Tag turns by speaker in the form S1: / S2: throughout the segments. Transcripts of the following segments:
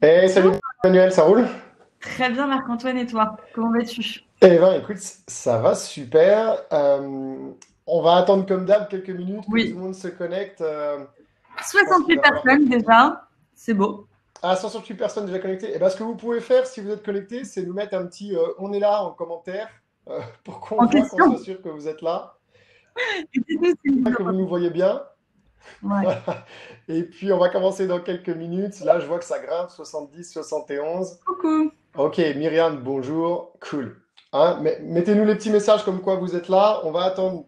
S1: Hey, salut Manuel, ça roule?
S2: Très bien, Marc-Antoine, et toi? Comment vas-tu?
S1: Eh ben, écoute, ça va super. On va attendre comme d'hab quelques minutes que tout
S2: Oui,
S1: le monde se connecte. Je pense qu'il
S2: 68
S1: va falloir
S2: personnes
S1: quelques minutes.
S2: déjà, c'est beau.
S1: Ah, 168 personnes déjà connectées. Eh ben, ce que vous pouvez faire si vous êtes connectés, c'est nous mettre un petit on est là en commentaire pour qu'on
S2: En
S1: voit, qu'on soit
S2: question.
S1: sûr que vous êtes là,
S2: Et c'est tout, c'est une
S1: que vous nous
S2: vidéo.
S1: voyez bien.
S2: Ouais.
S1: Et puis, on va commencer dans quelques minutes. Là, je vois que ça grimpe, 70, 71.
S2: Coucou.
S1: Ok, Myriam, bonjour. Cool. Hein, mettez-nous les petits messages comme quoi vous êtes là. On va attendre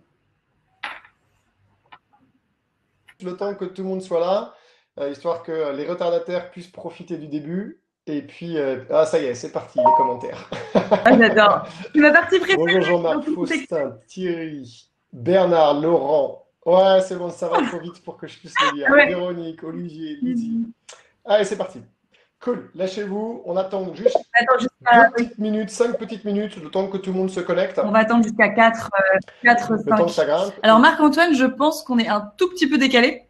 S1: le temps que tout le monde soit là, histoire que les retardataires puissent profiter du début. Et puis, ah, ça y est, c'est parti, les commentaires.
S2: Ah, j'adore. C'est ma partie préférée
S1: Bonjour
S2: dans
S1: Jean-Marc,
S2: tout le texte.
S1: Faustin, Thierry, Bernard, Laurent. Ouais, c'est bon, ça va trop vite pour que je puisse le
S2: Ah
S1: lire.
S2: ouais.
S1: Véronique, Olivier, Lydie. Allez, c'est parti. Cool, lâchez-vous. On attend juste
S2: Attends,
S1: deux
S2: oui.
S1: petites minutes, 5 petites minutes, le temps que tout le monde se connecte,
S2: On va attendre jusqu'à 4, 4,
S1: le temps que ça
S2: 5.
S1: grimpe.
S2: Alors, Marc-Antoine, je pense qu'on est un tout petit peu décalé.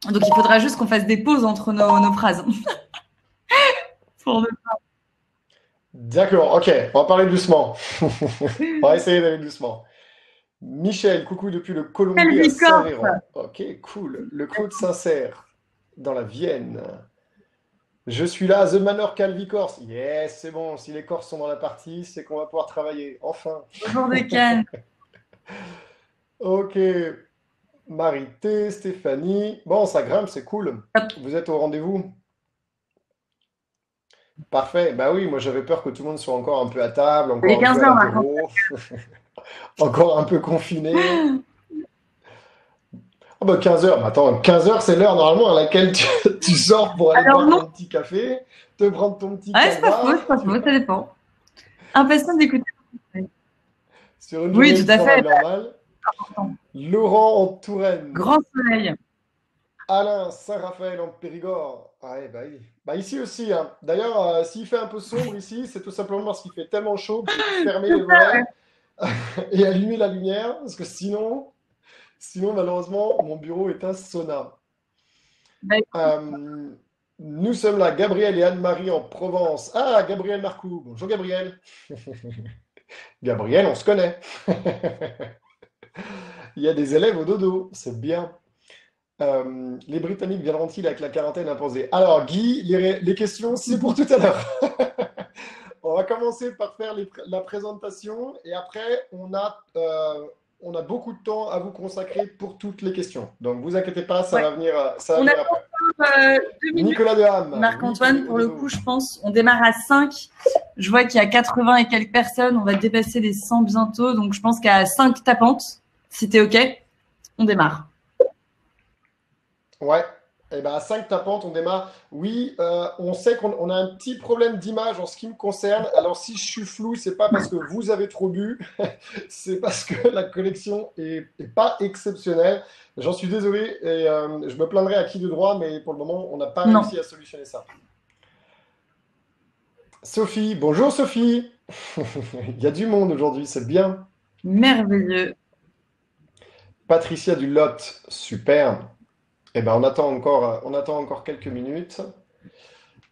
S2: Donc, il faudra juste qu'on fasse des pauses entre nos phrases. Pour
S1: D'accord, ok, on va parler doucement. On va essayer d'aller doucement. Michel, coucou depuis le
S2: Quelle
S1: Colombier à
S2: bicorpe.
S1: Saint-Véran. Ok, cool. Le Claude Sincère, dans la Vienne. Je suis là, The Manor Calvi Corse. Yes, c'est bon. Si les Corses sont dans la partie, c'est qu'on va pouvoir travailler. Enfin.
S2: Bonjour de Cannes.
S1: Ok. Marité, Stéphanie. Bon, ça grimpe, c'est cool. Vous êtes au rendez-vous? Parfait. Bah oui, moi j'avais peur que tout le monde soit encore un peu à table,
S2: Il est
S1: encore un peu
S2: 15
S1: à
S2: heures, Marc-Antoine.
S1: l'apéro, encore un peu confiné. Ah bah 15 heures, attends, 15 heures c'est l'heure normalement à laquelle tu sors pour aller
S2: Alors,
S1: boire
S2: non.
S1: ton petit café, te prendre ton petit
S2: Ah, c'est pas faux, c'est
S1: calva,
S2: pas
S1: tu
S2: faux,
S1: vois,
S2: ça dépend. Impatient d'écouter.
S1: sur une
S2: Oui,
S1: journée de
S2: tout à
S1: travail
S2: fait.
S1: normale. Laurent en Touraine,
S2: Grand soleil.
S1: Alain Saint-Raphaël en Périgord. Ah ouais, bah oui. Bah ici aussi, hein. D'ailleurs, s'il fait un peu sombre ici, c'est tout simplement parce qu'il fait tellement chaud que j'ai dû fermer
S2: C'est
S1: les
S2: ça, ouais.
S1: volets et allumer la lumière, parce que sinon malheureusement, mon bureau est un sauna.
S2: Bah,
S1: Euh, nous sommes là, Gabriel et Anne-Marie en Provence. Ah, Gabriel Marcoux. Bonjour Gabriel. Gabriel, on se connaît. Il y a des élèves au dodo, c'est bien. Les Britanniques viendront-ils avec la quarantaine imposée? Alors, Guy, les questions, c'est pour tout à l'heure. On va commencer par faire la présentation et après, on a beaucoup de temps à vous consacrer pour toutes les questions. Donc, vous inquiétez pas,
S2: ouais.
S1: ça va
S2: On
S1: venir
S2: attend
S1: après.
S2: 2 minutes.
S1: Nicolas Deham, oui, on
S2: Marc-Antoine,
S1: est au
S2: pour le coup,
S1: dodo.
S2: je pense, on démarre à 5. Je vois qu'il y a 80 et quelques personnes. On va dépasser les 100 bientôt. Donc, je pense qu'à 5 tapantes, si t'es OK, on démarre.
S1: Ouais. Et ben à 5 tapantes, on démarre. Oui, on sait qu'on a un petit problème d'image en ce qui me concerne. Alors si je suis flou, c'est pas parce que vous avez trop bu, c'est parce que la connexion est pas exceptionnelle. J'en suis désolé et je me plaindrai à qui de droit, mais pour le moment, on n'a pas
S2: Non.
S1: réussi à solutionner ça. Sophie, bonjour Sophie. Il y a du monde aujourd'hui, c'est bien.
S2: Merveilleux.
S1: Patricia du Lot, super. Eh ben on attend encore quelques minutes.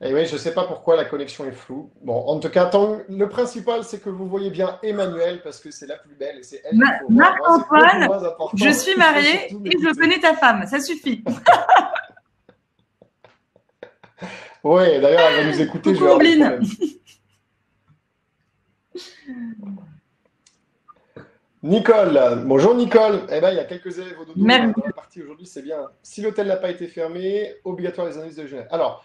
S1: Et oui, je ne sais pas pourquoi la connexion est floue. Bon, en tout cas, le principal, c'est que vous voyez bien Emmanuel, parce que c'est la plus belle et c'est elle qu'il faut voir. Moi, c'est beaucoup
S2: Marc-Antoine,
S1: moins
S2: je
S1: important.
S2: suis
S1: Il faut
S2: mariée
S1: surtout
S2: et je
S1: m'écouter.
S2: connais ta femme. Ça suffit.
S1: Oui, d'ailleurs, elle va nous écouter, je
S2: Coucou,
S1: vais avoir des
S2: Ombline.
S1: problèmes. Nicole, bonjour Nicole. Eh ben, il y a quelques élèves au dodo dans la
S2: Merveilleux.
S1: partie aujourd'hui, c'est bien. Si l'hôtel n'a pas été fermé, obligatoire les analyses de Genève. Alors,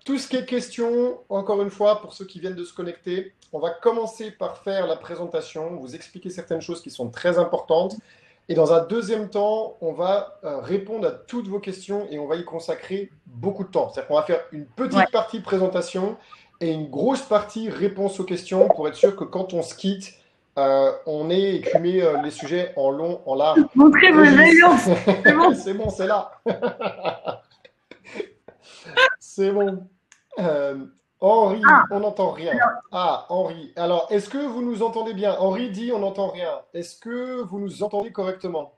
S1: tout ce qui est question, encore une fois, pour ceux qui viennent de se connecter, on va commencer par faire la présentation, vous expliquer certaines choses qui sont très importantes. Et dans un deuxième temps, on va répondre à toutes vos questions et on va y consacrer beaucoup de temps. C'est-à-dire qu'on va faire une
S2: Ouais.
S1: petite partie présentation et une grosse partie réponse aux questions pour être sûr que quand on se quitte, on ait écumé les sujets en long, en large.
S2: Montrez vos
S1: Régis,
S2: alliances. C'est bon.
S1: c'est bon, c'est là. C'est bon. Henri,
S2: Ah,
S1: on n'entend rien. Ah, Henri. Alors, est-ce que vous nous entendez bien? Henri dit on n'entend rien. Est-ce que vous nous entendez correctement?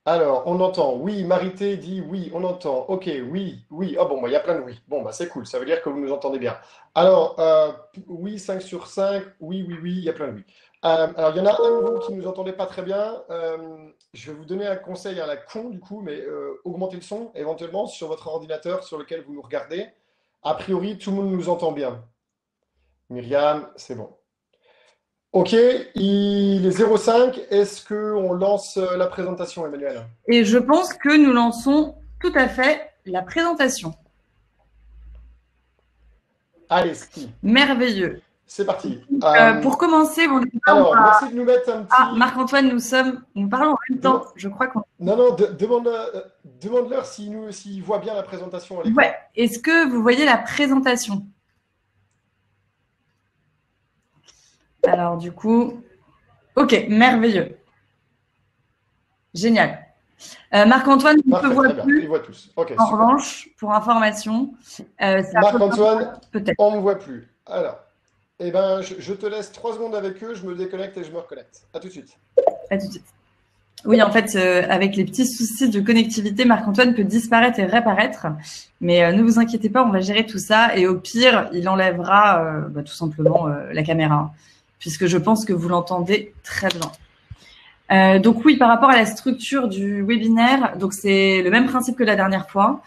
S1: Alors, on entend. Oui, Marité dit oui, on entend. Ok, oui, oui. Ah bon, bah, il y a plein de oui. Bon, bah, c'est cool. Ça veut dire que vous nous entendez bien. Alors, oui, 5 sur 5. Oui, oui, oui, il y a plein de oui. Alors, il y en a un de vous qui nous entendait pas très bien. Je vais vous donner un conseil à la con, du coup, mais augmentez le son éventuellement sur votre ordinateur sur lequel vous nous regardez. A priori, tout le monde nous entend bien. Myriam, c'est bon. Ok, il est 05. Est-ce qu'on lance la présentation, Emmanuel?
S2: Et je pense que nous lançons tout à fait la présentation.
S1: Allez, Ski,
S2: Merveilleux.
S1: c'est parti.
S2: Pour commencer, bon, déjà,
S1: Alors, merci de nous mettre un
S2: Ah,
S1: petit.
S2: Marc-Antoine, nous parlons en même temps.
S1: Dema-
S2: Je crois qu'on.
S1: Non, non, demande-leur s'ils voient bien la présentation à
S2: Ouais.
S1: l'écran.
S2: Est-ce que vous voyez la présentation? Alors, du coup, ok, merveilleux. Génial. Marc-Antoine, on ne te
S1: Parfait,
S2: voit
S1: très bien.
S2: plus.
S1: Ils voient tous. Ok,
S2: En
S1: super.
S2: revanche, pour information, ça
S1: Marc-Antoine,
S2: peut-être.
S1: on ne me voit plus. Alors, eh ben, je te laisse 3 secondes avec eux, je me déconnecte et je me reconnecte. À tout de suite.
S2: À tout de suite. Oui, en fait, avec les petits soucis de connectivité, Marc-Antoine peut disparaître et réapparaître. Mais ne vous inquiétez pas, on va gérer tout ça. Et au pire, il enlèvera tout simplement la caméra, puisque je pense que vous l'entendez très bien. Donc oui, par rapport à la structure du webinaire, donc c'est le même principe que la dernière fois.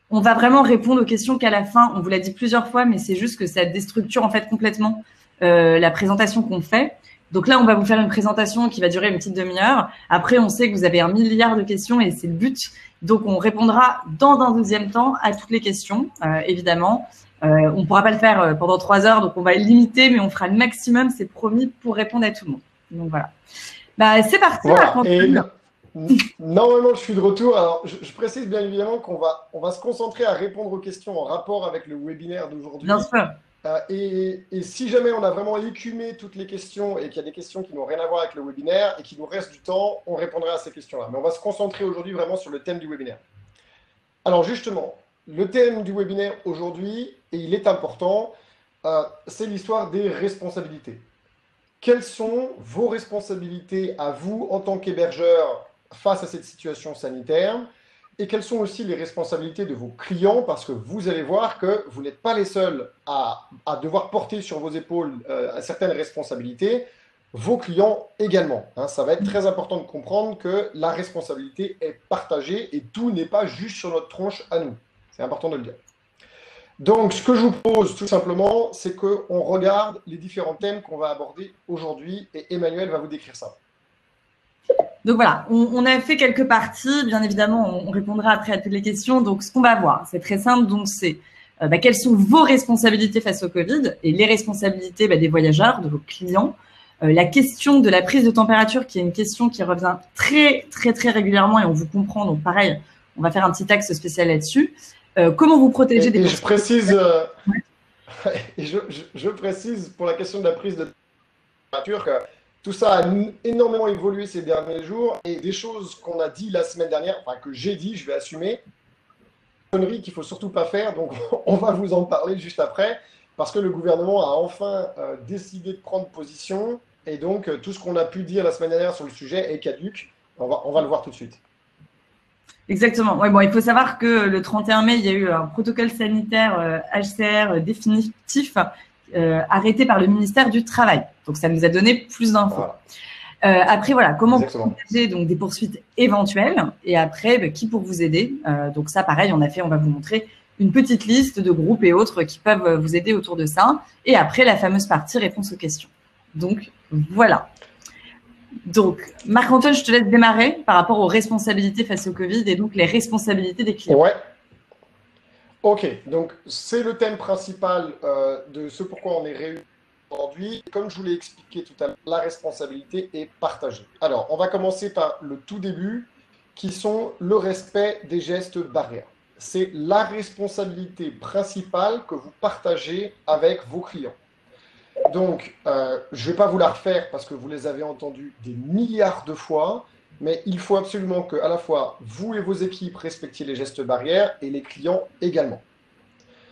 S2: On va vraiment répondre aux questions qu'à la fin. On vous l'a dit plusieurs fois, mais c'est juste que ça déstructure en fait complètement la présentation qu'on fait. Donc là, on va vous faire une présentation qui va durer une petite demi-heure. Après, on sait que vous avez 1 milliard de questions et c'est le but. Donc, on répondra dans un deuxième temps à toutes les questions, évidemment. On ne pourra pas le faire pendant 3 heures, donc on va limiter, mais on fera le maximum, c'est promis, pour répondre à tout le monde. Donc voilà. Bah, c'est parti.
S1: Voilà. Et normalement, je suis de retour. Alors, je précise bien évidemment on va se concentrer à répondre aux questions en rapport avec le webinaire d'aujourd'hui.
S2: Bien sûr.
S1: Et si jamais on a vraiment écumé toutes les questions et qu'il y a des questions qui n'ont rien à voir avec le webinaire et qu'il nous reste du temps, on répondra à ces questions-là. Mais on va se concentrer aujourd'hui vraiment sur le thème du webinaire. Alors justement, le thème du webinaire aujourd'hui, et il est important, c'est l'histoire des responsabilités. Quelles sont vos responsabilités à vous en tant qu'hébergeur face à cette situation sanitaire? Et quelles sont aussi les responsabilités de vos clients? Parce que vous allez voir que vous n'êtes pas les seuls à devoir porter sur vos épaules certaines responsabilités. Vos clients également. Hein. Ça va être très important de comprendre que la responsabilité est partagée et tout n'est pas juste sur notre tronche à nous. C'est important de le dire. Donc, ce que je vous propose tout simplement, c'est qu'on regarde les différents thèmes qu'on va aborder aujourd'hui et Emmanuel va vous décrire ça.
S2: Donc voilà, on a fait quelques parties. Bien évidemment, on répondra après à toutes les questions. Donc, ce qu'on va voir, c'est très simple. Donc, c'est quelles sont vos responsabilités face au Covid et les responsabilités des voyageurs, de vos clients. La question de la prise de température, qui est une question qui revient très, très, très régulièrement et on vous comprend. Donc, pareil, on va faire un petit axe spécial là-dessus. Comment vous protéger des...
S1: Et je précise, je précise pour la question de la prise de température que tout ça a énormément évolué ces derniers jours et des choses qu'on a dit la semaine dernière, enfin que j'ai dit, je vais assumer, conneries qu'il ne faut surtout pas faire, donc on va vous en parler juste après, parce que le gouvernement a enfin décidé de prendre position et donc tout ce qu'on a pu dire la semaine dernière sur le sujet est caduc. On va le voir tout de suite.
S2: Exactement. Ouais, bon, il faut savoir que le 31 mai, il y a eu un protocole sanitaire HCR définitif arrêté par le ministère du Travail. Donc, ça nous a donné plus d'infos. Voilà. Après, voilà, comment protéger donc des poursuites éventuelles et après, qui pour vous aider. Donc ça, pareil, on va vous montrer une petite liste de groupes et autres qui peuvent vous aider autour de ça. Et après, la fameuse partie réponse aux questions. Donc, voilà. Donc, Marc-Antoine, je te laisse démarrer par rapport aux responsabilités face au Covid et donc les responsabilités des clients.
S1: Ouais. Ok, donc c'est le thème principal de ce pourquoi on est réunis aujourd'hui. Comme je vous l'ai expliqué tout à l'heure, la responsabilité est partagée. Alors, on va commencer par le tout début, qui sont le respect des gestes barrières. C'est la responsabilité principale que vous partagez avec vos clients. Donc, je ne vais pas vous la refaire parce que vous les avez entendus des milliards de fois, mais il faut absolument que, à la fois, vous et vos équipes respectiez les gestes barrières et les clients également.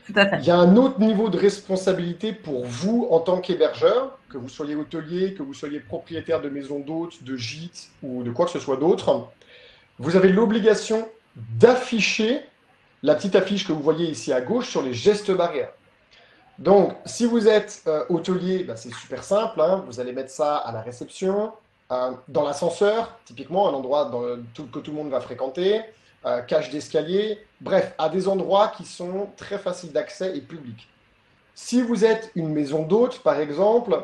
S2: Tout à fait.
S1: Il y a un autre niveau de responsabilité pour vous en tant qu'hébergeur, que vous soyez hôtelier, que vous soyez propriétaire de maisons d'hôtes, de gîtes ou de quoi que ce soit d'autre. vous avez l'obligation d'afficher la petite affiche que vous voyez ici à gauche sur les gestes barrières. Donc, si vous êtes hôtelier, ben, c'est super simple, hein, vous allez mettre ça à la réception, dans l'ascenseur, typiquement un endroit que tout le monde va fréquenter, cage d'escalier, bref, à des endroits qui sont très faciles d'accès et publics. Si vous êtes une maison d'hôtes, par exemple,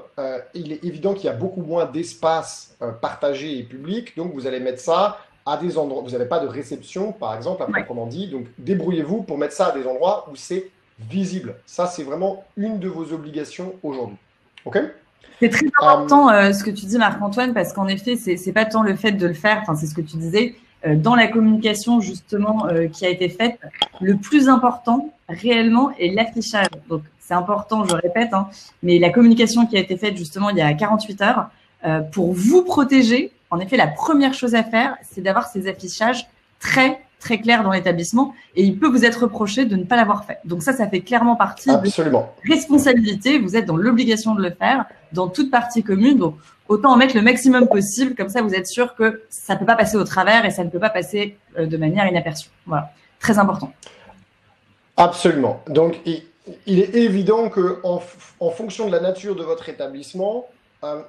S1: il est évident qu'il y a beaucoup moins d'espace partagé et public, donc vous allez mettre ça à des endroits, vous n'avez pas de réception, par exemple, à proprement dit, donc débrouillez-vous pour mettre ça à des endroits où c'est visible. Ça, c'est vraiment une de vos obligations aujourd'hui. OK ?
S2: C'est très important ce que tu dis, Marc-Antoine, parce qu'en effet, c'est pas tant le fait de le faire, enfin, c'est ce que tu disais, dans la communication justement qui a été faite, le plus important réellement est l'affichage. Donc c'est important, je répète, hein, mais la communication qui a été faite justement il y a 48 heures, pour vous protéger, en effet, la première chose à faire, c'est d'avoir ces affichages très clairs dans l'établissement, et il peut vous être reproché de ne pas l'avoir fait. Donc ça fait clairement partie
S1: Absolument.
S2: de responsabilité, vous êtes dans l'obligation de le faire dans toute partie commune, donc autant en mettre le maximum possible, comme ça vous êtes sûr que ça ne peut pas passer au travers et ça ne peut pas passer de manière inaperçue. Voilà, très important.
S1: Absolument. Donc, il est évident qu'en fonction de la nature de votre établissement,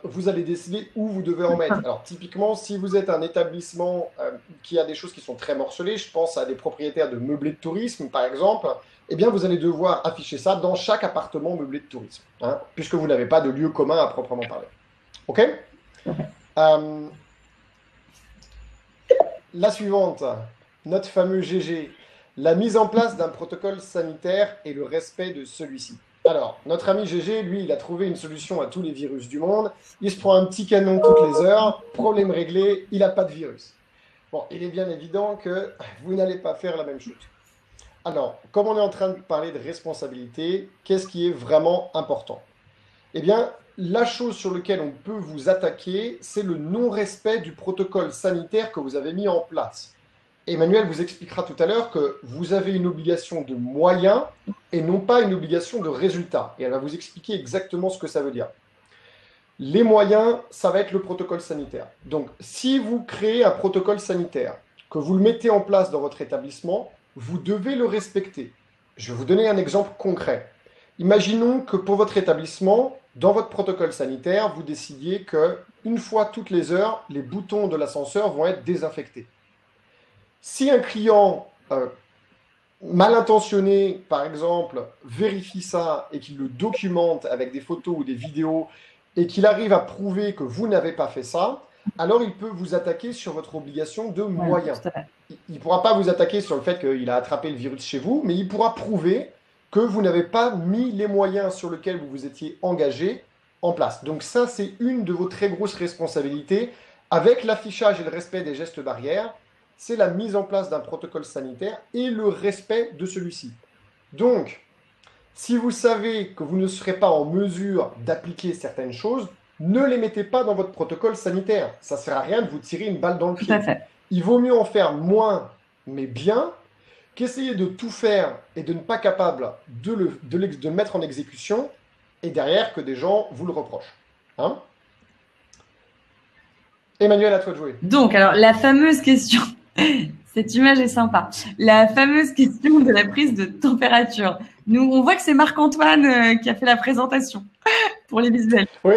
S1: vous allez décider où vous devez en mettre. Alors, typiquement, si vous êtes un établissement qui a des choses qui sont très morcelées, je pense à des propriétaires de meublés de tourisme, par exemple, eh bien, vous allez devoir afficher ça dans chaque appartement meublé de tourisme, hein, puisque vous n'avez pas de lieu commun à proprement parler. OK ? La suivante, notre fameux GG, la mise en place d'un protocole sanitaire et le respect de celui-ci. Alors, notre ami GG, lui, il a trouvé une solution à tous les virus du monde. Il se prend un petit canon toutes les heures, problème réglé, il n'a pas de virus. Bon, il est bien évident que vous n'allez pas faire la même chose. Alors, comme on est en train de parler de responsabilité, qu'est-ce qui est vraiment important ? Eh bien, la chose sur laquelle on peut vous attaquer, c'est le non-respect du protocole sanitaire que vous avez mis en place. Emmanuel vous expliquera tout à l'heure que vous avez une obligation de moyens et non pas une obligation de résultat. Et elle va vous expliquer exactement ce que ça veut dire. Les moyens, ça va être le protocole sanitaire. Donc, si vous créez un protocole sanitaire, que vous le mettez en place dans votre établissement, vous devez le respecter. Je vais vous donner un exemple concret. Imaginons que pour votre établissement, dans votre protocole sanitaire, vous décidiez qu'une fois toutes les heures, les boutons de l'ascenseur vont être désinfectés. Si un client mal intentionné, par exemple, vérifie ça et qu'il le documente avec des photos ou des vidéos et qu'il arrive à prouver que vous n'avez pas fait ça, alors il peut vous attaquer sur votre obligation de moyens. Il ne pourra pas vous attaquer sur le fait qu'il a attrapé le virus chez vous, mais il pourra prouver que vous n'avez pas mis les moyens sur lesquels vous vous étiez engagé en place. Donc ça, c'est une de vos très grosses responsabilités avec l'affichage et le respect des gestes barrières. C'est la mise en place d'un protocole sanitaire et le respect de celui-ci. Donc, si vous savez que vous ne serez pas en mesure d'appliquer certaines choses, ne les mettez pas dans votre protocole sanitaire. Ça ne sert à rien de vous tirer une balle dans le pied. Il vaut mieux en faire moins, mais bien, qu'essayer de tout faire et de ne pas capable de le mettre en exécution, et derrière que des gens vous le reprochent. Hein ? Emmanuel, à toi de jouer.
S2: Donc, alors, la fameuse question... Cette image est sympa. La fameuse question de la prise de température. Nous, on voit que c'est Marc-Antoine qui a fait la présentation pour les visuels.
S1: Oui.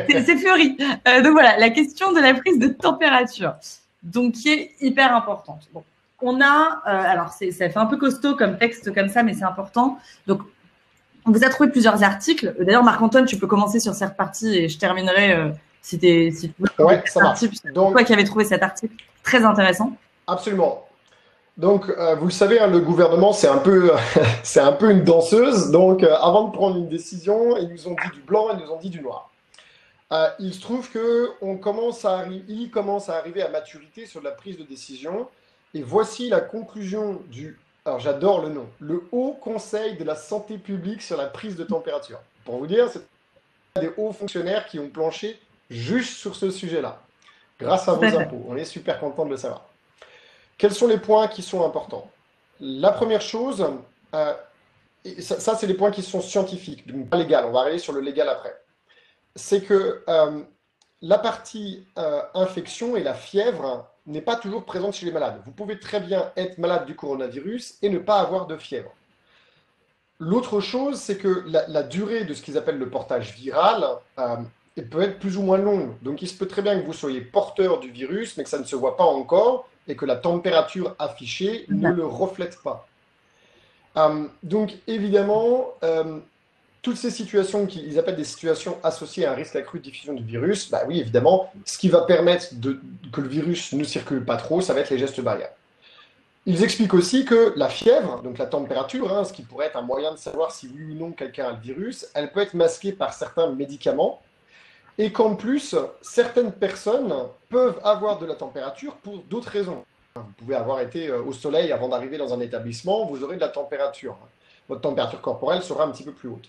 S2: C'est fleuri. Donc voilà, la question de la prise de température, donc qui est hyper importante. Bon, on a, alors ça fait un peu costaud comme texte comme ça, mais c'est important. Donc, on vous a trouvé plusieurs articles. D'ailleurs, Marc-Antoine, tu peux commencer sur cette partie et je terminerai si tu veux.
S1: Ouais, ça marche.
S2: Donc, toi qui avais trouvé cet article très intéressant.
S1: Absolument. Donc, vous le savez, hein, le gouvernement, c'est un peu une danseuse. Donc, avant de prendre une décision, ils nous ont dit du blanc, ils nous ont dit du noir. Il se trouve qu'il commence à arriver à maturité sur la prise de décision. Et voici la conclusion alors j'adore le nom, le Haut Conseil de la Santé publique sur la prise de température. Pour vous dire, c'est des hauts fonctionnaires qui ont planché juste sur ce sujet-là, grâce à vos impôts. On est super content de le savoir. Quels sont les points qui sont importants? La première chose, ça c'est les points qui sont scientifiques, donc pas légal, on va arriver sur le légal après. C'est que la partie infection et la fièvre n'est pas toujours présente chez les malades. Vous pouvez très bien être malade du coronavirus et ne pas avoir de fièvre. L'autre chose, c'est que la durée de ce qu'ils appellent le portage viral elle peut être plus ou moins longue. Donc, il se peut très bien que vous soyez porteur du virus, mais que ça ne se voit pas encore et que la température affichée ne le reflète pas. Donc, évidemment, toutes ces situations qu'ils appellent des situations associées à un risque accru de diffusion du virus, bah oui, évidemment, ce qui va permettre que le virus ne circule pas trop, ça va être les gestes barrières. Ils expliquent aussi que la fièvre, donc la température, ce qui pourrait être un moyen de savoir si oui ou non quelqu'un a le virus, elle peut être masquée par certains médicaments et qu'en plus, certaines personnes peuvent avoir de la température pour d'autres raisons. Vous pouvez avoir été au soleil avant d'arriver dans un établissement, vous aurez de la température. Votre température corporelle sera un petit peu plus haute.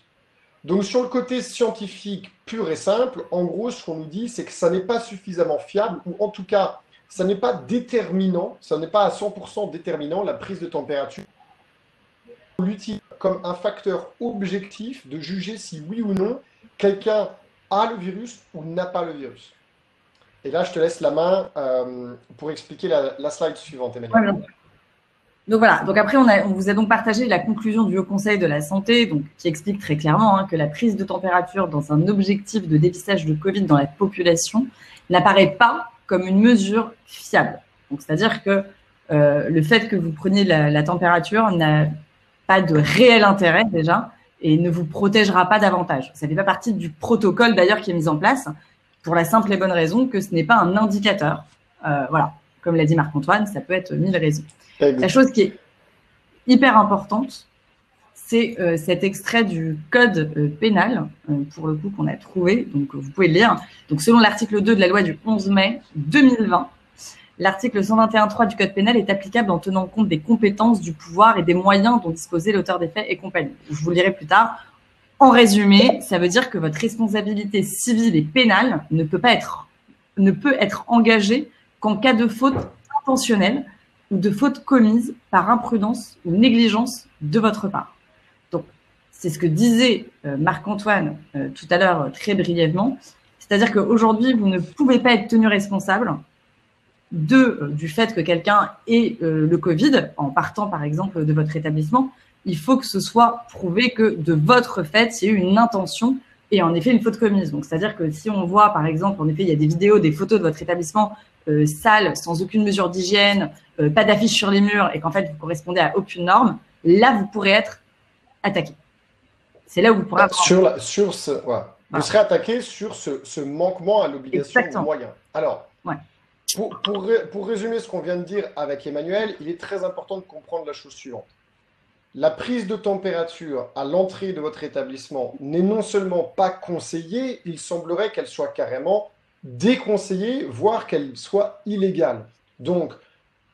S1: Donc sur le côté scientifique pur et simple, en gros, ce qu'on nous dit, c'est que ça n'est pas suffisamment fiable, ou en tout cas, ça n'est pas déterminant, ça n'est pas à 100% déterminant la prise de température. On l'utilise comme un facteur objectif de juger si oui ou non quelqu'un a le virus ou n'a pas le virus. Et là, je te laisse la main pour expliquer la slide suivante, Emmanuel.
S2: Ouais, donc voilà, donc après on vous a donc partagé la conclusion du Haut Conseil de la Santé, donc qui explique très clairement que la prise de température dans un objectif de dépistage de Covid dans la population n'apparaît pas comme une mesure fiable. Donc c'est-à-dire que le fait que vous preniez la température n'a pas de réel intérêt déjà et ne vous protégera pas davantage. Ça ne fait pas partie du protocole d'ailleurs qui est mis en place pour la simple et bonne raison que ce n'est pas un indicateur. Voilà, comme l'a dit Marc-Antoine, ça peut être 1000 raisons. La chose qui est hyper importante, c'est cet extrait du code pénal, pour le coup, qu'on a trouvé. Donc, vous pouvez le lire. Donc, selon l'article 2 de la loi du 11 mai 2020, l'article 121.3 du code pénal est applicable en tenant compte des compétences, du pouvoir et des moyens dont disposait l'auteur des faits et compagnie. Je vous le dirai plus tard. En résumé, ça veut dire que votre responsabilité civile et pénale ne peut être engagée qu'en cas de faute intentionnelle ou de faute commise par imprudence ou négligence de votre part. Donc, c'est ce que disait Marc-Antoine tout à l'heure très brièvement. C'est-à-dire qu'aujourd'hui, vous ne pouvez pas être tenu responsable du fait que quelqu'un ait le Covid, en partant par exemple de votre établissement. Il faut que ce soit prouvé que de votre fait, il y a eu une intention et en effet une faute commise. Donc, c'est-à-dire que si on voit, par exemple, en effet, il y a des vidéos, des photos de votre établissement sale, sans aucune mesure d'hygiène, pas d'affiche sur les murs et qu'en fait, vous correspondez à aucune norme, là, vous pourrez être attaqué. C'est là où vous pourrez avoir...
S1: Vous serez attaqué sur ce manquement à l'obligation de moyens. Alors, pour résumer ce qu'on vient de dire avec Emmanuel, il est très important de comprendre la chose suivante. La prise de température à l'entrée de votre établissement n'est non seulement pas conseillée, il semblerait qu'elle soit carrément déconseillée, voire qu'elle soit illégale. Donc,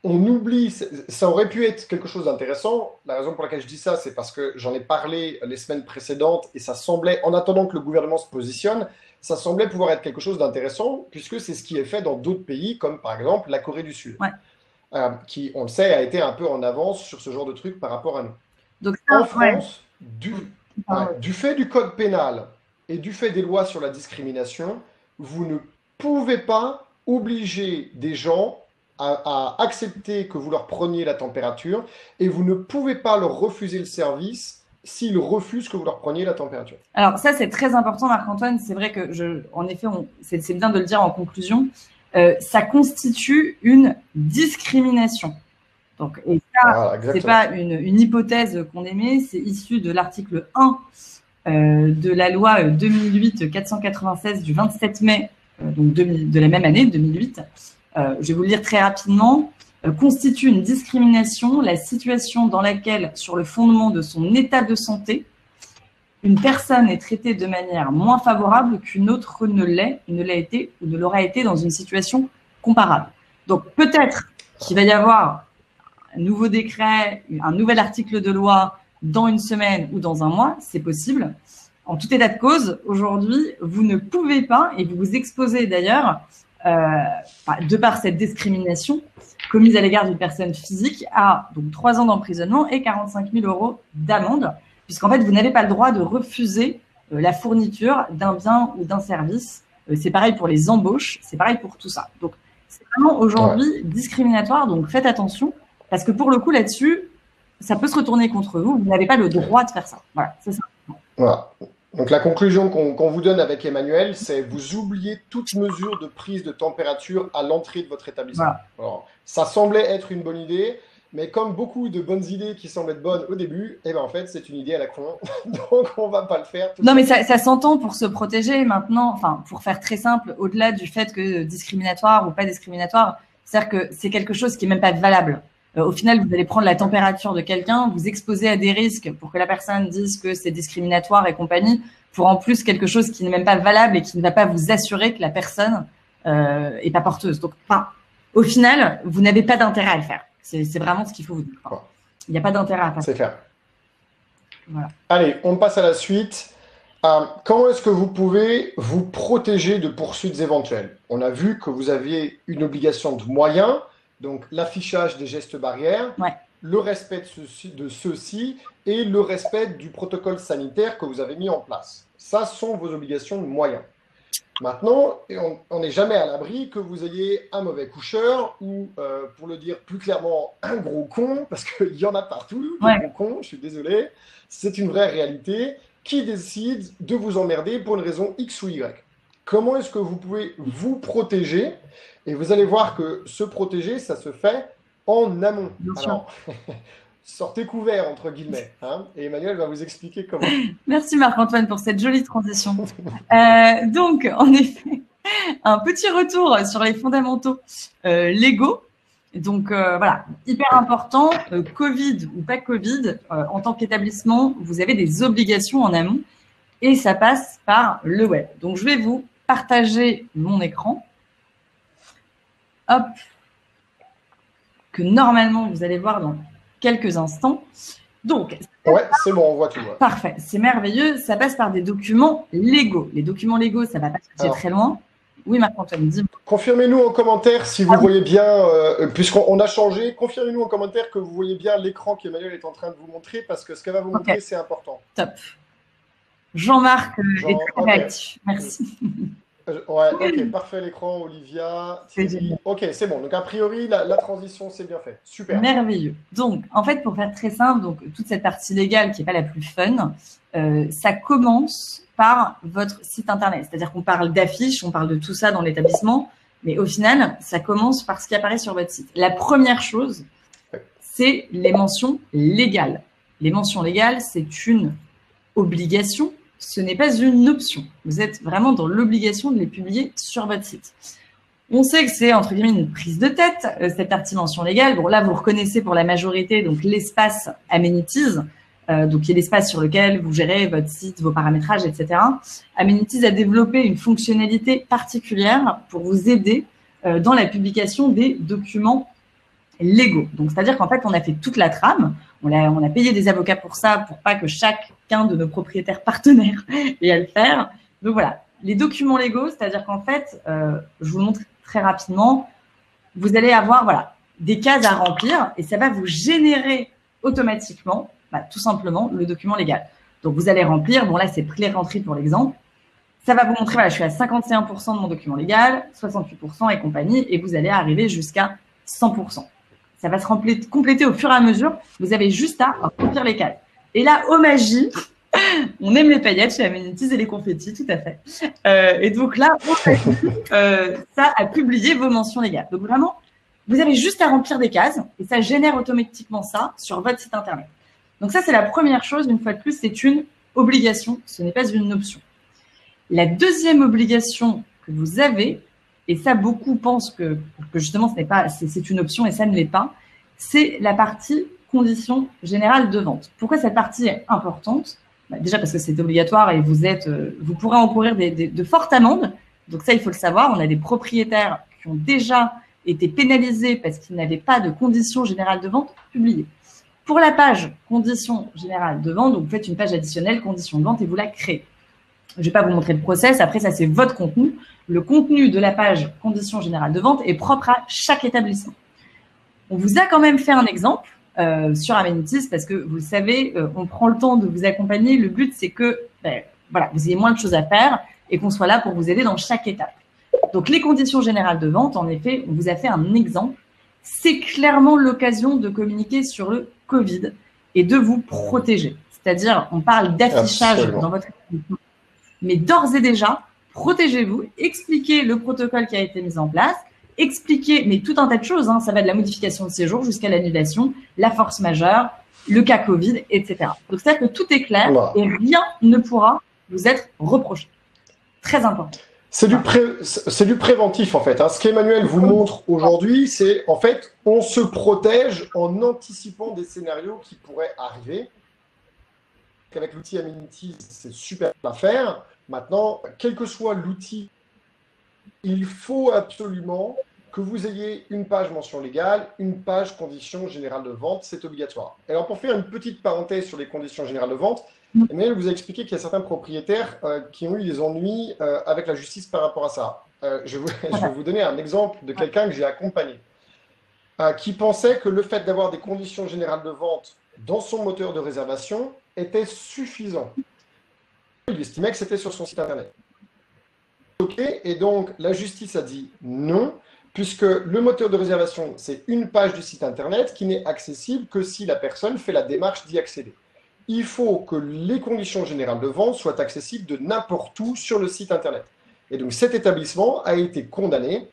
S1: on oublie, ça aurait pu être quelque chose d'intéressant. La raison pour laquelle je dis ça, c'est parce que j'en ai parlé les semaines précédentes et ça semblait, en attendant que le gouvernement se positionne, ça semblait pouvoir être quelque chose d'intéressant puisque c'est ce qui est fait dans d'autres pays, comme par exemple la Corée du Sud, qui, on le sait, a été un peu en avance sur ce genre de trucs par rapport à nous. Donc, en France, du fait du code pénal et du fait des lois sur la discrimination, vous ne pouvez pas obliger des gens à accepter que vous leur preniez la température et vous ne pouvez pas leur refuser le service s'ils refusent que vous leur preniez la température.
S2: Alors ça, c'est très important, Marc-Antoine. C'est vrai que, en effet, c'est bien de le dire en conclusion, ça constitue une discrimination. Donc, et ça, c'est pas une hypothèse qu'on émet, c'est issu de l'article 1 de la loi 2008-496 du 27 mai de la même année, 2008. Je vais vous le lire très rapidement. Constitue une discrimination la situation dans laquelle, sur le fondement de son état de santé, une personne est traitée de manière moins favorable qu'une autre ne l'a été ou ne l'aura été dans une situation comparable. Donc, peut-être qu'il va y avoir un nouveau décret, un nouvel article de loi dans une semaine ou dans un mois, c'est possible. En tout état de cause, aujourd'hui, vous ne pouvez pas, et vous vous exposez d'ailleurs, de par cette discrimination commise à l'égard d'une personne physique, à donc 3 ans d'emprisonnement et 45 000 € d'amende, puisqu'en fait, vous n'avez pas le droit de refuser la fourniture d'un bien ou d'un service. C'est pareil pour les embauches, c'est pareil pour tout ça. Donc, C'est vraiment aujourd'hui discriminatoire, donc faites attention, parce que pour le coup, là-dessus, ça peut se retourner contre vous. Vous n'avez pas le droit de faire ça. Voilà, c'est ça.
S1: Voilà. Donc la conclusion qu'on vous donne avec Emmanuel, c'est vous oubliez toute mesure de prise de température à l'entrée de votre établissement.
S2: Voilà.
S1: Alors, ça semblait être une bonne idée, mais comme beaucoup de bonnes idées qui semblent être bonnes au début, eh ben en fait c'est une idée à la con, donc on va pas le faire.
S2: Non, mais ça s'entend pour se protéger maintenant, enfin pour faire très simple, au-delà du fait que discriminatoire ou pas discriminatoire, c'est-à-dire que c'est quelque chose qui est même pas valable. Au final, vous allez prendre la température de quelqu'un, vous exposer à des risques pour que la personne dise que c'est discriminatoire et compagnie, pour en plus quelque chose qui n'est même pas valable et qui ne va pas vous assurer que la personne est pas porteuse. Donc, enfin, au final, vous n'avez pas d'intérêt à le faire. C'est vraiment ce qu'il faut vous dire. Enfin, il n'y a pas d'intérêt à faire.
S1: C'est clair.
S2: Voilà.
S1: Allez, on passe à la suite. Comment est-ce que vous pouvez vous protéger de poursuites éventuelles? On a vu que vous aviez une obligation de moyens, donc l'affichage des gestes barrières,
S2: ouais.
S1: Le respect de ceux-ci et le respect du protocole sanitaire que vous avez mis en place. Ça sont vos obligations de moyens. Maintenant, on n'est jamais à l'abri que vous ayez un mauvais coucheur ou, pour le dire plus clairement, un gros con, parce qu'il y en a partout, des gros cons, je suis désolé. C'est une vraie réalité qui décide de vous emmerder pour une raison X ou Y. Comment est-ce que vous pouvez vous protéger? Et vous allez voir que se protéger, ça se fait en amont. Alors, sortez couvert, entre guillemets. Hein, et Emmanuel va vous expliquer comment.
S2: Merci Marc-Antoine pour cette jolie transition. Donc, en effet, un petit retour sur les fondamentaux légaux. Donc, voilà, hyper important, Covid ou pas Covid, en tant qu'établissement, vous avez des obligations en amont et ça passe par le web. Donc, je vais vous partager mon écran. Hop. Que normalement, vous allez voir dans quelques instants. Donc,
S1: ouais, c'est bon, on voit tout. Ouais.
S2: Parfait, c'est merveilleux. Ça passe par des documents légaux. Les documents légaux, ça ne va pas se très loin. Oui, Marc-Antoine, dis.
S1: Confirmez-nous en commentaire si vous voyez bien, puisqu'on a changé, confirmez-nous en commentaire que vous voyez bien l'écran qu'Emmanuel est en train de vous montrer, parce que ce qu'elle va vous montrer, c'est important.
S2: Top. Jean-Marc est très réactif. Merci.
S1: Ouais, ok, parfait l'écran, Olivia. Ok, c'est bon. Donc, a priori, la transition, c'est bien fait. Super.
S2: Merveilleux. Donc, en fait, pour faire très simple, donc toute cette partie légale qui n'est pas la plus fun, ça commence par votre site internet. C'est-à-dire qu'on parle d'affiches, on parle de tout ça dans l'établissement, mais au final, ça commence par ce qui apparaît sur votre site. La première chose, c'est les mentions légales. Les mentions légales, c'est une obligation. Ce n'est pas une option. Vous êtes vraiment dans l'obligation de les publier sur votre site. On sait que c'est, entre guillemets, une prise de tête, cette partie mention légale. Bon, là, vous reconnaissez pour la majorité donc l'espace Amenities, donc qui est l'espace sur lequel vous gérez votre site, vos paramétrages, etc. Amenities a développé une fonctionnalité particulière pour vous aider dans la publication des documents légaux. Donc, c'est-à-dire qu'en fait, on a fait toute la trame. On a payé des avocats pour ça, pour pas que chacun de nos propriétaires partenaires ait à le faire. Donc, voilà. Les documents légaux, c'est-à-dire qu'en fait, je vous montre très rapidement, vous allez avoir voilà, des cases à remplir et ça va vous générer automatiquement, tout simplement, le document légal. Donc, vous allez remplir. Bon, là, c'est pré-rempli pour l'exemple. Ça va vous montrer, voilà, je suis à 51% de mon document légal, 68% et compagnie, et vous allez arriver jusqu'à 100%. Ça va se compléter au fur et à mesure. Vous avez juste à remplir les cases. Et là, oh magie, on aime les paillettes chez Amenities et les confettis, tout à fait. Et donc là, ça a publié vos mentions légales. Donc vraiment, vous avez juste à remplir des cases et ça génère automatiquement ça sur votre site internet. Donc ça, c'est la première chose. Une fois de plus, c'est une obligation. Ce n'est pas une option. La deuxième obligation que vous avez, et ça, beaucoup pensent que justement, c'est une option et ça ne l'est pas, c'est la partie conditions générales de vente. Pourquoi cette partie est importante? Déjà parce que c'est obligatoire et vous pourrez encourir de fortes amendes. Donc ça, il faut le savoir. On a des propriétaires qui ont déjà été pénalisés parce qu'ils n'avaient pas de conditions générales de vente publiées. Pour la page conditions générales de vente, donc vous faites une page additionnelle conditions de vente et vous la créez. Je ne vais pas vous montrer le process. Après, ça, c'est votre contenu. Le contenu de la page conditions générales de vente est propre à chaque établissement. On vous a quand même fait un exemple sur Amenities parce que, vous le savez, on prend le temps de vous accompagner. Le but, c'est que voilà, vous ayez moins de choses à faire et qu'on soit là pour vous aider dans chaque étape. Donc, les conditions générales de vente, en effet, on vous a fait un exemple. C'est clairement l'occasion de communiquer sur le Covid et de vous protéger. C'est-à-dire, on parle d'affichage dans votre établissement. Mais d'ores et déjà, protégez-vous, expliquez le protocole qui a été mis en place, expliquez, mais tout un tas de choses, hein, ça va de la modification de séjour jusqu'à l'annulation, la force majeure, le cas Covid, etc. Donc, c'est-à-dire que tout est clair et rien ne pourra vous être reproché. Très important.
S1: C'est du préventif, en fait. Hein. Ce qu'Emmanuel vous montre aujourd'hui, c'est, en fait, on se protège en anticipant des scénarios qui pourraient arriver. Avec l'outil Amenities, c'est super à faire. Maintenant, quel que soit l'outil, il faut absolument que vous ayez une page mention légale, une page conditions générales de vente, c'est obligatoire. Alors, pour faire une petite parenthèse sur les conditions générales de vente, Emmanuel vous a expliqué qu'il y a certains propriétaires qui ont eu des ennuis avec la justice par rapport à ça. Je vais vous donner un exemple de quelqu'un que j'ai accompagné, qui pensait que le fait d'avoir des conditions générales de vente dans son moteur de réservation était suffisant. Il estimait que c'était sur son site internet. OK, et donc la justice a dit non, puisque le moteur de réservation, c'est une page du site internet qui n'est accessible que si la personne fait la démarche d'y accéder. Il faut que les conditions générales de vente soient accessibles de n'importe où sur le site internet. Et donc cet établissement a été condamné,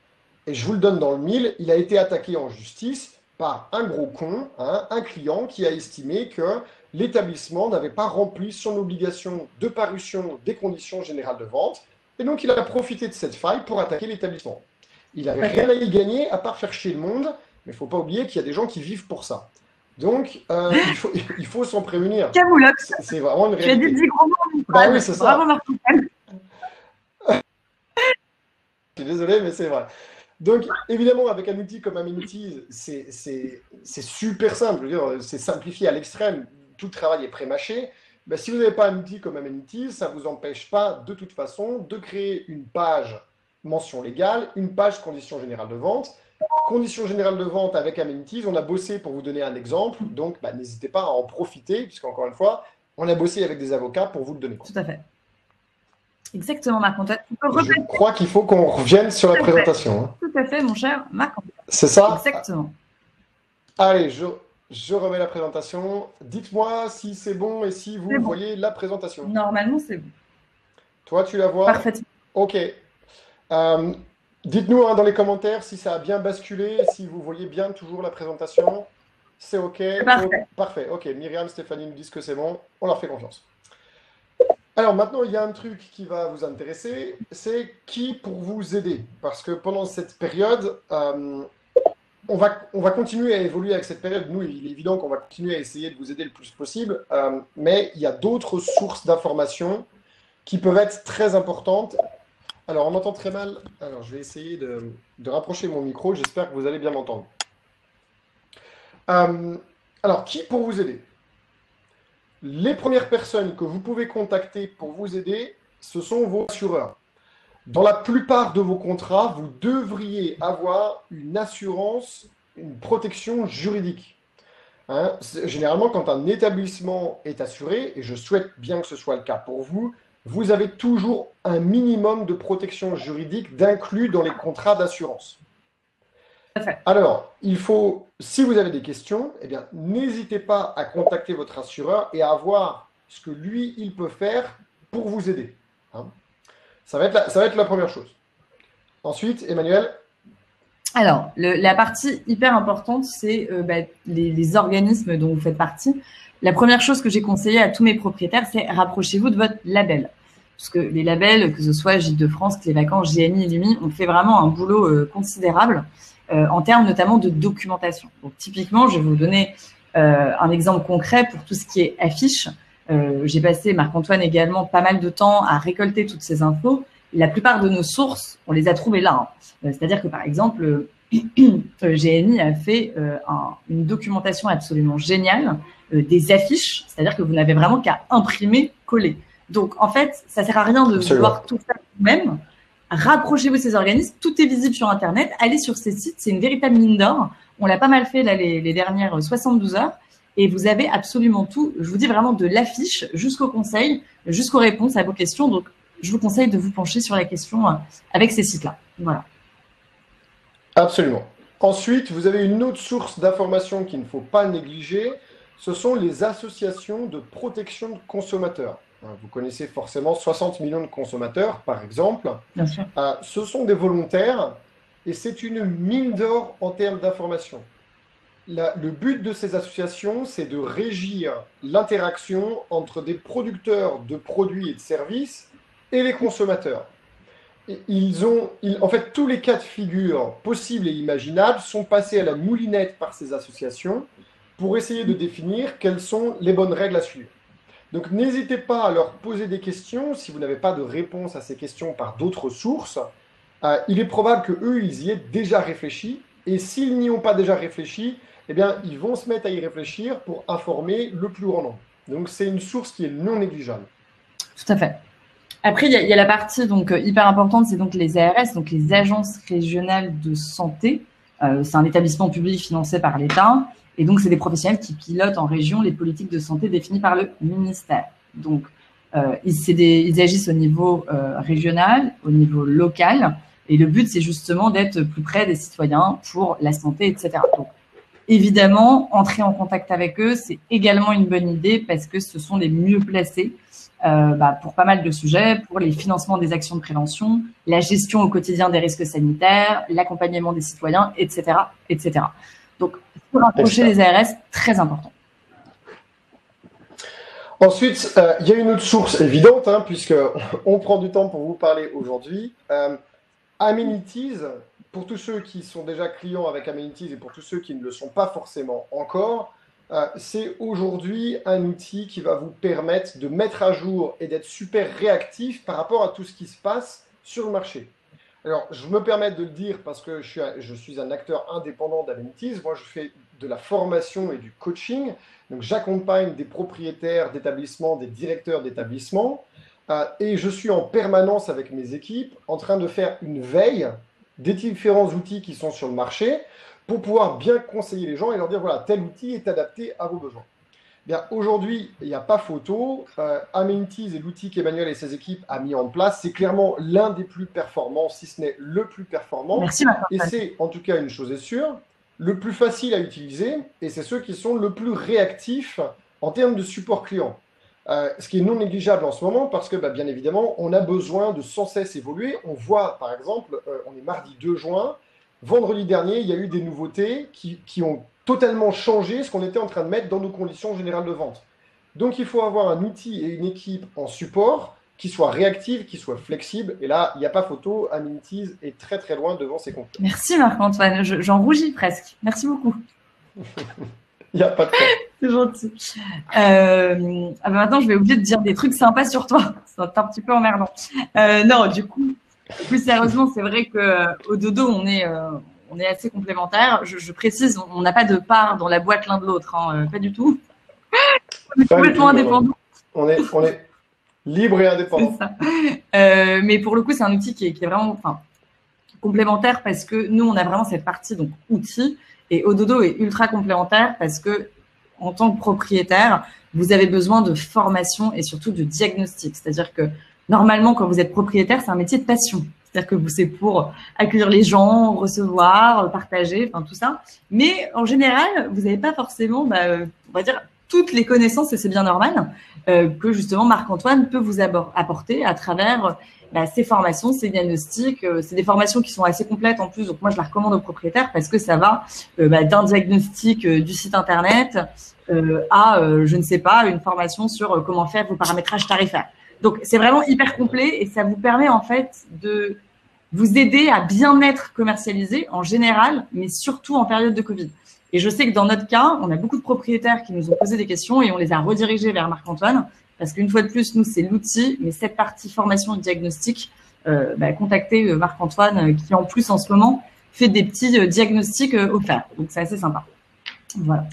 S1: et je vous le donne dans le mille, il a été attaqué en justice par un gros con, hein, un client qui a estimé que l'établissement n'avait pas rempli son obligation de parution des conditions générales de vente, et donc il a profité de cette faille pour attaquer l'établissement. Il n'avait rien à y gagner à part faire chier le monde, mais il ne faut pas oublier qu'il y a des gens qui vivent pour ça. Donc, il faut s'en prémunir.
S2: Camoulox.
S1: C'est vraiment une réalité.
S2: Tu as dit 10 gros mots.
S1: Bah oui, c'est ça.
S2: Bravo, Marc-Antoine.
S1: Je suis désolé, mais c'est vrai. Donc, évidemment, avec un outil comme Amenities, c'est super simple. C'est simplifié à l'extrême. Tout le travail est pré-mâché. Ben, si vous n'avez pas un outil comme Amenities, ça ne vous empêche pas, de toute façon, de créer une page mention légale, une page conditions générales de vente. Conditions générales de vente avec Amenities, on a bossé pour vous donner un exemple, donc n'hésitez pas à en profiter, puisqu'encore une fois, on a bossé avec des avocats pour vous le donner.
S2: Tout à fait. Exactement, Marc-Antoine.
S1: Je crois qu'il faut qu'on revienne sur la présentation. Hein.
S2: Tout à fait, mon cher Marc-Antoine.
S1: C'est ça?
S2: Exactement.
S1: Allez, je remets la présentation. Dites-moi si c'est bon et si vous voyez la présentation.
S2: Normalement, c'est bon.
S1: Toi, tu la vois?
S2: Parfaitement.
S1: Ok. Dites-nous dans les commentaires si ça a bien basculé, si vous voyez bien toujours la présentation. C'est OK.
S2: Parfait.
S1: Parfait. OK. Myriam, Stéphanie nous disent que c'est bon. On leur fait confiance. Alors maintenant, il y a un truc qui va vous intéresser, c'est qui pour vous aider. Parce que pendant cette période, on va continuer à évoluer avec cette période. Nous, il est évident qu'on va continuer à essayer de vous aider le plus possible. Mais il y a d'autres sources d'informations qui peuvent être très importantes. Alors, on m'entend très mal. Alors, je vais essayer de rapprocher mon micro. J'espère que vous allez bien m'entendre. Alors, qui pour vous aider? Les premières personnes que vous pouvez contacter pour vous aider, ce sont vos assureurs. Dans la plupart de vos contrats, vous devriez avoir une assurance, une protection juridique. Hein, généralement, quand un établissement est assuré, et je souhaite bien que ce soit le cas pour vous, vous avez toujours un minimum de protection juridique d'inclus dans les contrats d'assurance. Alors, il faut, si vous avez des questions, eh bien, n'hésitez pas à contacter votre assureur et à voir ce que lui, il peut faire pour vous aider. Hein. Ça va être la première chose. Ensuite, Emmanuel.
S2: Alors, la partie hyper importante, c'est les organismes dont vous faites partie. La première chose que j'ai conseillé à tous mes propriétaires, c'est rapprochez-vous de votre label. Parce que les labels, que ce soit Gîtes de France, Clés Vacances, GMI, Lumi, on fait vraiment un boulot considérable en termes notamment de documentation. Donc, typiquement, je vais vous donner un exemple concret pour tout ce qui est affiche. J'ai passé, Marc-Antoine également, pas mal de temps à récolter toutes ces infos. La plupart de nos sources, on les a trouvées là. Hein. C'est-à-dire que, par exemple, GMI a fait une documentation absolument géniale des affiches, c'est-à-dire que vous n'avez vraiment qu'à imprimer, coller. Donc, en fait, ça sert à rien de vouloir tout faire vous-même. Rapprochez-vous de ces organismes, tout est visible sur Internet, allez sur ces sites, c'est une véritable mine d'or. On l'a pas mal fait là les dernières 72 heures et vous avez absolument tout. Je vous dis vraiment de l'affiche jusqu'au conseil, jusqu'aux réponses à vos questions. Donc, je vous conseille de vous pencher sur la question avec ces sites-là. Voilà.
S1: Absolument. Ensuite, vous avez une autre source d'information qu'il ne faut pas négliger, ce sont les associations de protection de consommateurs. Vous connaissez forcément 60 millions de consommateurs, par exemple.
S2: Bien sûr.
S1: Ce sont des volontaires et c'est une mine d'or en termes d'information. Le but de ces associations, c'est de régir l'interaction entre des producteurs de produits et de services et les consommateurs. En fait, tous les cas de figure possibles et imaginables sont passés à la moulinette par ces associations pour essayer de définir quelles sont les bonnes règles à suivre. Donc, n'hésitez pas à leur poser des questions si vous n'avez pas de réponse à ces questions par d'autres sources. Il est probable qu'eux, ils y aient déjà réfléchi. Et s'ils n'y ont pas déjà réfléchi, eh bien, ils vont se mettre à y réfléchir pour informer le plus grand nombre. Donc, c'est une source qui est non négligeable.
S2: Tout à fait. Après, il y a la partie donc hyper importante, c'est donc les ARS, donc les agences régionales de santé. C'est un établissement public financé par l'État. Et donc, c'est des professionnels qui pilotent en région les politiques de santé définies par le ministère. Donc, ils agissent au niveau régional, au niveau local. Et le but, c'est justement d'être plus près des citoyens pour la santé, etc. Donc, évidemment, entrer en contact avec eux, c'est également une bonne idée parce que ce sont les mieux placés pour pas mal de sujets, pour les financements des actions de prévention, la gestion au quotidien des risques sanitaires, l'accompagnement des citoyens, etc., etc. Donc, pour rapprocher les ARS, très important.
S1: Ensuite, il y a une autre source évidente, puisqu'on prend du temps pour vous parler aujourd'hui. Amenities, pour tous ceux qui sont déjà clients avec Amenities et pour tous ceux qui ne le sont pas forcément encore, c'est aujourd'hui un outil qui va vous permettre de mettre à jour et d'être super réactif par rapport à tout ce qui se passe sur le marché. Alors, je me permets de le dire parce que je suis un acteur indépendant d'Amenities. Moi, je fais de la formation et du coaching. Donc, j'accompagne des propriétaires d'établissements, des directeurs d'établissements. Et je suis en permanence avec mes équipes en train de faire une veille des différents outils qui sont sur le marché pour pouvoir bien conseiller les gens et leur dire, voilà, tel outil est adapté à vos besoins. Bien, aujourd'hui, il n'y a pas photo. Amenities et l'outil qu'Emmanuel et ses équipes ont mis en place, c'est clairement l'un des plus performants, si ce n'est le plus performant.
S2: Merci,
S1: et c'est, en tout cas, une chose est sûre, le plus facile à utiliser et c'est ceux qui sont le plus réactifs en termes de support client. Ce qui est non négligeable en ce moment parce que, bien évidemment, on a besoin de sans cesse évoluer. On voit, par exemple, on est mardi 2 juin, vendredi dernier, il y a eu des nouveautés qui ont totalement changé ce qu'on était en train de mettre dans nos conditions générales de vente. Donc, il faut avoir un outil et une équipe en support qui soit réactive, qui soit flexible. Et là, il n'y a pas photo, Amenities est très très loin devant ses concurrents.
S2: Merci Marc-Antoine, j'en rougis presque. Merci beaucoup.
S1: Il n'y a pas de quoi.
S2: C'est gentil. Maintenant, je vais oublier de dire des trucs sympas sur toi. C'est un petit peu emmerdant. Non, du coup, plus sérieusement, c'est vrai qu'au dodo, on est assez complémentaires. Je précise, on n'a pas de part dans la boîte l'un de l'autre, pas du tout. On est complètement indépendants.
S1: On est libre et indépendant.
S2: C'est ça. Mais pour le coup, c'est un outil qui est vraiment complémentaire parce que nous, on a vraiment cette partie donc outils. Et Ododo est ultra complémentaire parce que, en tant que propriétaire, vous avez besoin de formation et surtout de diagnostic. C'est-à-dire que, normalement, quand vous êtes propriétaire, c'est un métier de passion. C'est-à-dire que c'est pour accueillir les gens, recevoir, partager, tout ça. Mais, en général, vous n'avez pas forcément, on va dire, toutes les connaissances, et c'est bien normal, que justement Marc-Antoine peut vous apporter à travers ces formations, ces diagnostics. C'est des formations qui sont assez complètes en plus, donc moi je la recommande aux propriétaires parce que ça va d'un diagnostic du site internet à, je ne sais pas, une formation sur comment faire vos paramétrages tarifaires. Donc c'est vraiment hyper complet et ça vous permet en fait de vous aider à bien être commercialisé en général, mais surtout en période de Covid. Et je sais que dans notre cas, on a beaucoup de propriétaires qui nous ont posé des questions et on les a redirigés vers Marc-Antoine. Parce qu'une fois de plus, nous, c'est l'outil, mais cette partie formation et diagnostic, contactez Marc-Antoine, qui en plus, en ce moment, fait des petits diagnostics offerts. Donc, c'est assez sympa. Voilà.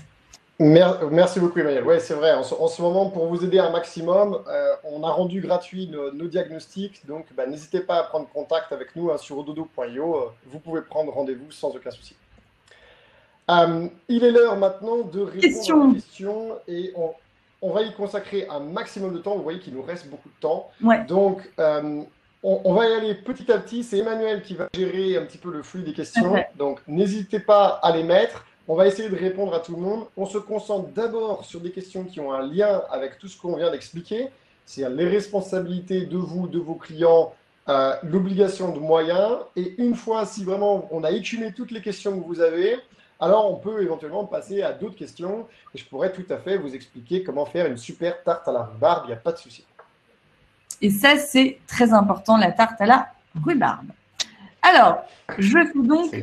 S1: Merci beaucoup, Emmanuel. Oui, c'est vrai. En ce moment, pour vous aider un maximum, on a rendu gratuit nos diagnostics. Donc, n'hésitez pas à prendre contact avec nous sur ododo.io. Vous pouvez prendre rendez-vous sans aucun souci. Il est l'heure maintenant de répondre aux questions et on va y consacrer un maximum de temps. Vous voyez qu'il nous reste beaucoup de temps.
S2: Ouais.
S1: Donc, On va y aller petit à petit. C'est Emmanuel qui va gérer un petit peu le flux des questions.
S2: Ouais.
S1: Donc, n'hésitez pas à les mettre. On va essayer de répondre à tout le monde. On se concentre d'abord sur des questions qui ont un lien avec tout ce qu'on vient d'expliquer. C'est les responsabilités de vous, de vos clients, l'obligation de moyens. Et une fois, si vraiment on a écumé toutes les questions que vous avez, alors on peut éventuellement passer à d'autres questions. Et je pourrais tout à fait vous expliquer comment faire une super tarte à la rhubarbe. Il n'y a pas de souci.
S2: Et ça, c'est très important, la tarte à la rhubarbe. Alors, je fais donc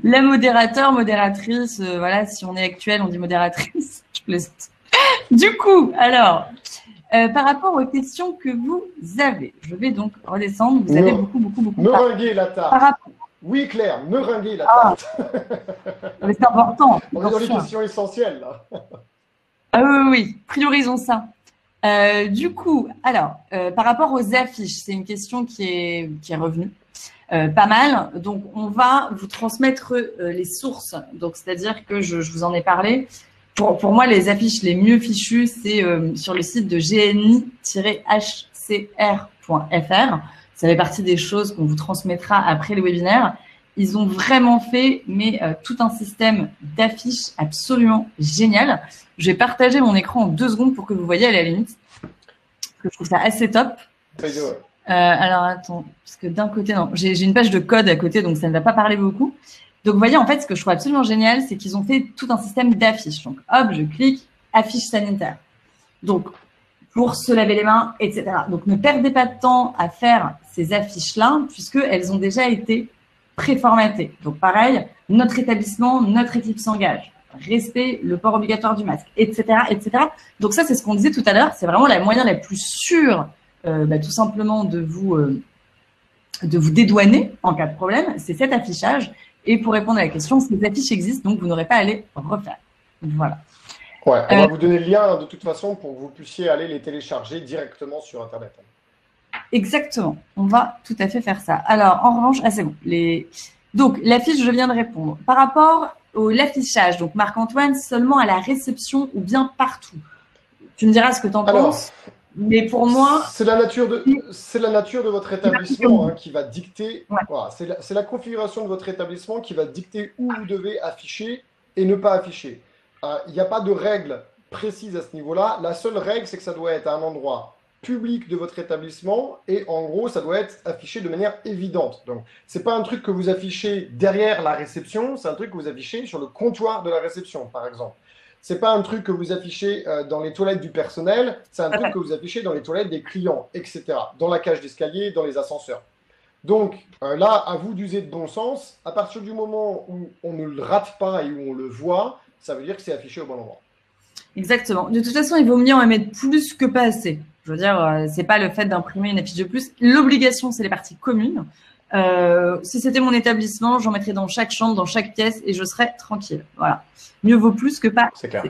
S2: la modérateur, modératrice. Voilà, si on est actuel, on dit modératrice. Je plaisante. Du coup, alors, par rapport aux questions que vous avez, je vais donc redescendre. Vous avez beaucoup.
S1: Meringuer la tarte.
S2: Rapport...
S1: Oui, Claire, meringuer la tarte.
S2: C'est important.
S1: On est dans les questions essentielles, là.
S2: Oui, priorisons ça. Du coup, alors, par rapport aux affiches, c'est une question qui est revenue pas mal. Donc, on va vous transmettre les sources. Donc, c'est-à-dire que je vous en ai parlé. Pour moi, les affiches les mieux fichues, c'est sur le site de gni-hcr.fr. Ça fait partie des choses qu'on vous transmettra après le webinaire. Ils ont vraiment fait tout un système d'affiches absolument génial. Je vais partager mon écran en 2 secondes pour que vous voyez à la limite. Parce que je trouve ça assez top. Alors, attends, parce que d'un côté, non, j'ai une page de code à côté, donc ça ne va pas parler beaucoup. Donc, vous voyez, en fait, ce que je trouve absolument génial, c'est qu'ils ont fait tout un système d'affiches. Donc, hop, je clique, affiche sanitaire. Donc, pour se laver les mains, etc. Donc, ne perdez pas de temps à faire ces affiches-là, puisqu'elles ont déjà été préformatées. Donc, pareil, notre établissement, notre équipe s'engage. Respect, le port obligatoire du masque, etc., etc. Donc, ça, c'est ce qu'on disait tout à l'heure. C'est vraiment la moyen la plus sûre, tout simplement, de vous dédouaner en cas de problème. C'est cet affichage. Et pour répondre à la question, ces affiches existent, donc vous n'aurez pas à les refaire. Voilà.
S1: Ouais, on va vous donner le lien de toute façon pour que vous puissiez aller les télécharger directement sur Internet.
S2: Exactement. On va tout à fait faire ça. Alors, en revanche, c'est bon. Donc, l'affiche, je viens de répondre. Par rapport l'affichage, donc Marc-Antoine, seulement à la réception ou bien partout. Tu me diras ce que tu en penses. Mais pour moi,
S1: c'est la nature de votre établissement qui va dicter.
S2: Ouais.
S1: Voilà, c'est la configuration de votre établissement qui va dicter où vous devez afficher et ne pas afficher. Il n'y a pas de règle précise à ce niveau-là. La seule règle, c'est que ça doit être à un endroit public de votre établissement et en gros, ça doit être affiché de manière évidente. Donc, c'est pas un truc que vous affichez derrière la réception, c'est un truc que vous affichez sur le comptoir de la réception, par exemple. C'est pas un truc que vous affichez dans les toilettes du personnel, c'est un truc que vous affichez dans les toilettes des clients, etc. Dans la cage d'escalier, dans les ascenseurs. Donc là, à vous d'user de bon sens. À partir du moment où on ne le rate pas et où on le voit, ça veut dire que c'est affiché au bon endroit.
S2: Exactement. De toute façon, il vaut mieux en mettre plus que pas assez. Je veux dire, c'est pas le fait d'imprimer une affiche de plus. L'obligation, c'est les parties communes. Si c'était mon établissement, j'en mettrais dans chaque chambre, dans chaque pièce, et je serais tranquille. Voilà. Mieux vaut plus que pas.
S1: C'est clair.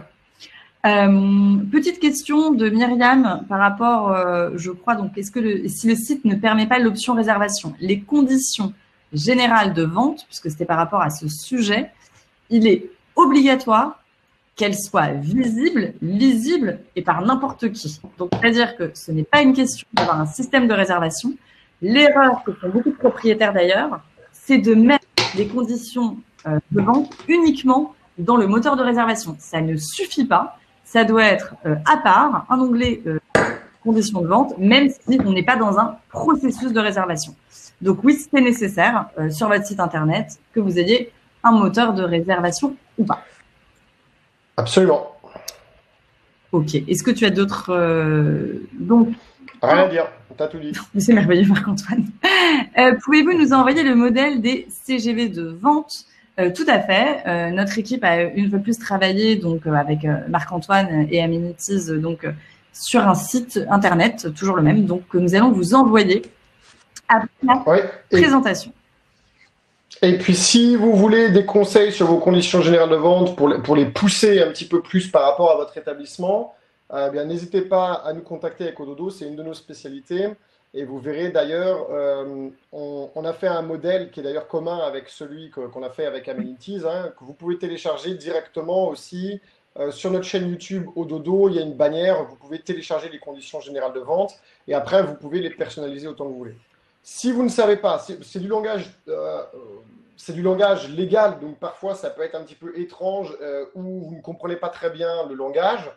S2: Petite question de Myriam par rapport, je crois, donc, si le site ne permet pas l'option réservation, les conditions générales de vente, puisque c'était par rapport à ce sujet, il est obligatoire qu'elle soit visible, lisible et par n'importe qui. Donc, c'est-à-dire que ce n'est pas une question d'avoir un système de réservation. L'erreur que font beaucoup de propriétaires d'ailleurs, c'est de mettre les conditions de vente uniquement dans le moteur de réservation. Ça ne suffit pas. Ça doit être à part, un onglet conditions de vente, même si on n'est pas dans un processus de réservation. Donc oui, c'est nécessaire sur votre site internet que vous ayez un moteur de réservation ou pas.
S1: Absolument.
S2: Ok. Est-ce que tu as d'autres...
S1: Rien à dire, tu as tout dit.
S2: C'est merveilleux, Marc-Antoine. Pouvez-vous nous envoyer le modèle des CGV de vente? Tout à fait. Notre équipe a une fois plus travaillé donc avec Marc-Antoine et Amenities donc sur un site internet, toujours le même, donc que nous allons vous envoyer après la présentation.
S1: Et puis, si vous voulez des conseils sur vos conditions générales de vente pour les pousser un petit peu plus par rapport à votre établissement, bien n'hésitez pas à nous contacter avec Ododo, c'est une de nos spécialités. Et vous verrez d'ailleurs, on a fait un modèle qui est d'ailleurs commun avec celui qu'on a fait avec Amenities, que vous pouvez télécharger directement aussi Sur notre chaîne YouTube, au dodo, il y a une bannière. Vous pouvez télécharger les conditions générales de vente et après, vous pouvez les personnaliser autant que vous voulez. Si vous ne savez pas, c'est du langage légal, donc parfois ça peut être un petit peu étrange ou vous ne comprenez pas très bien le langage.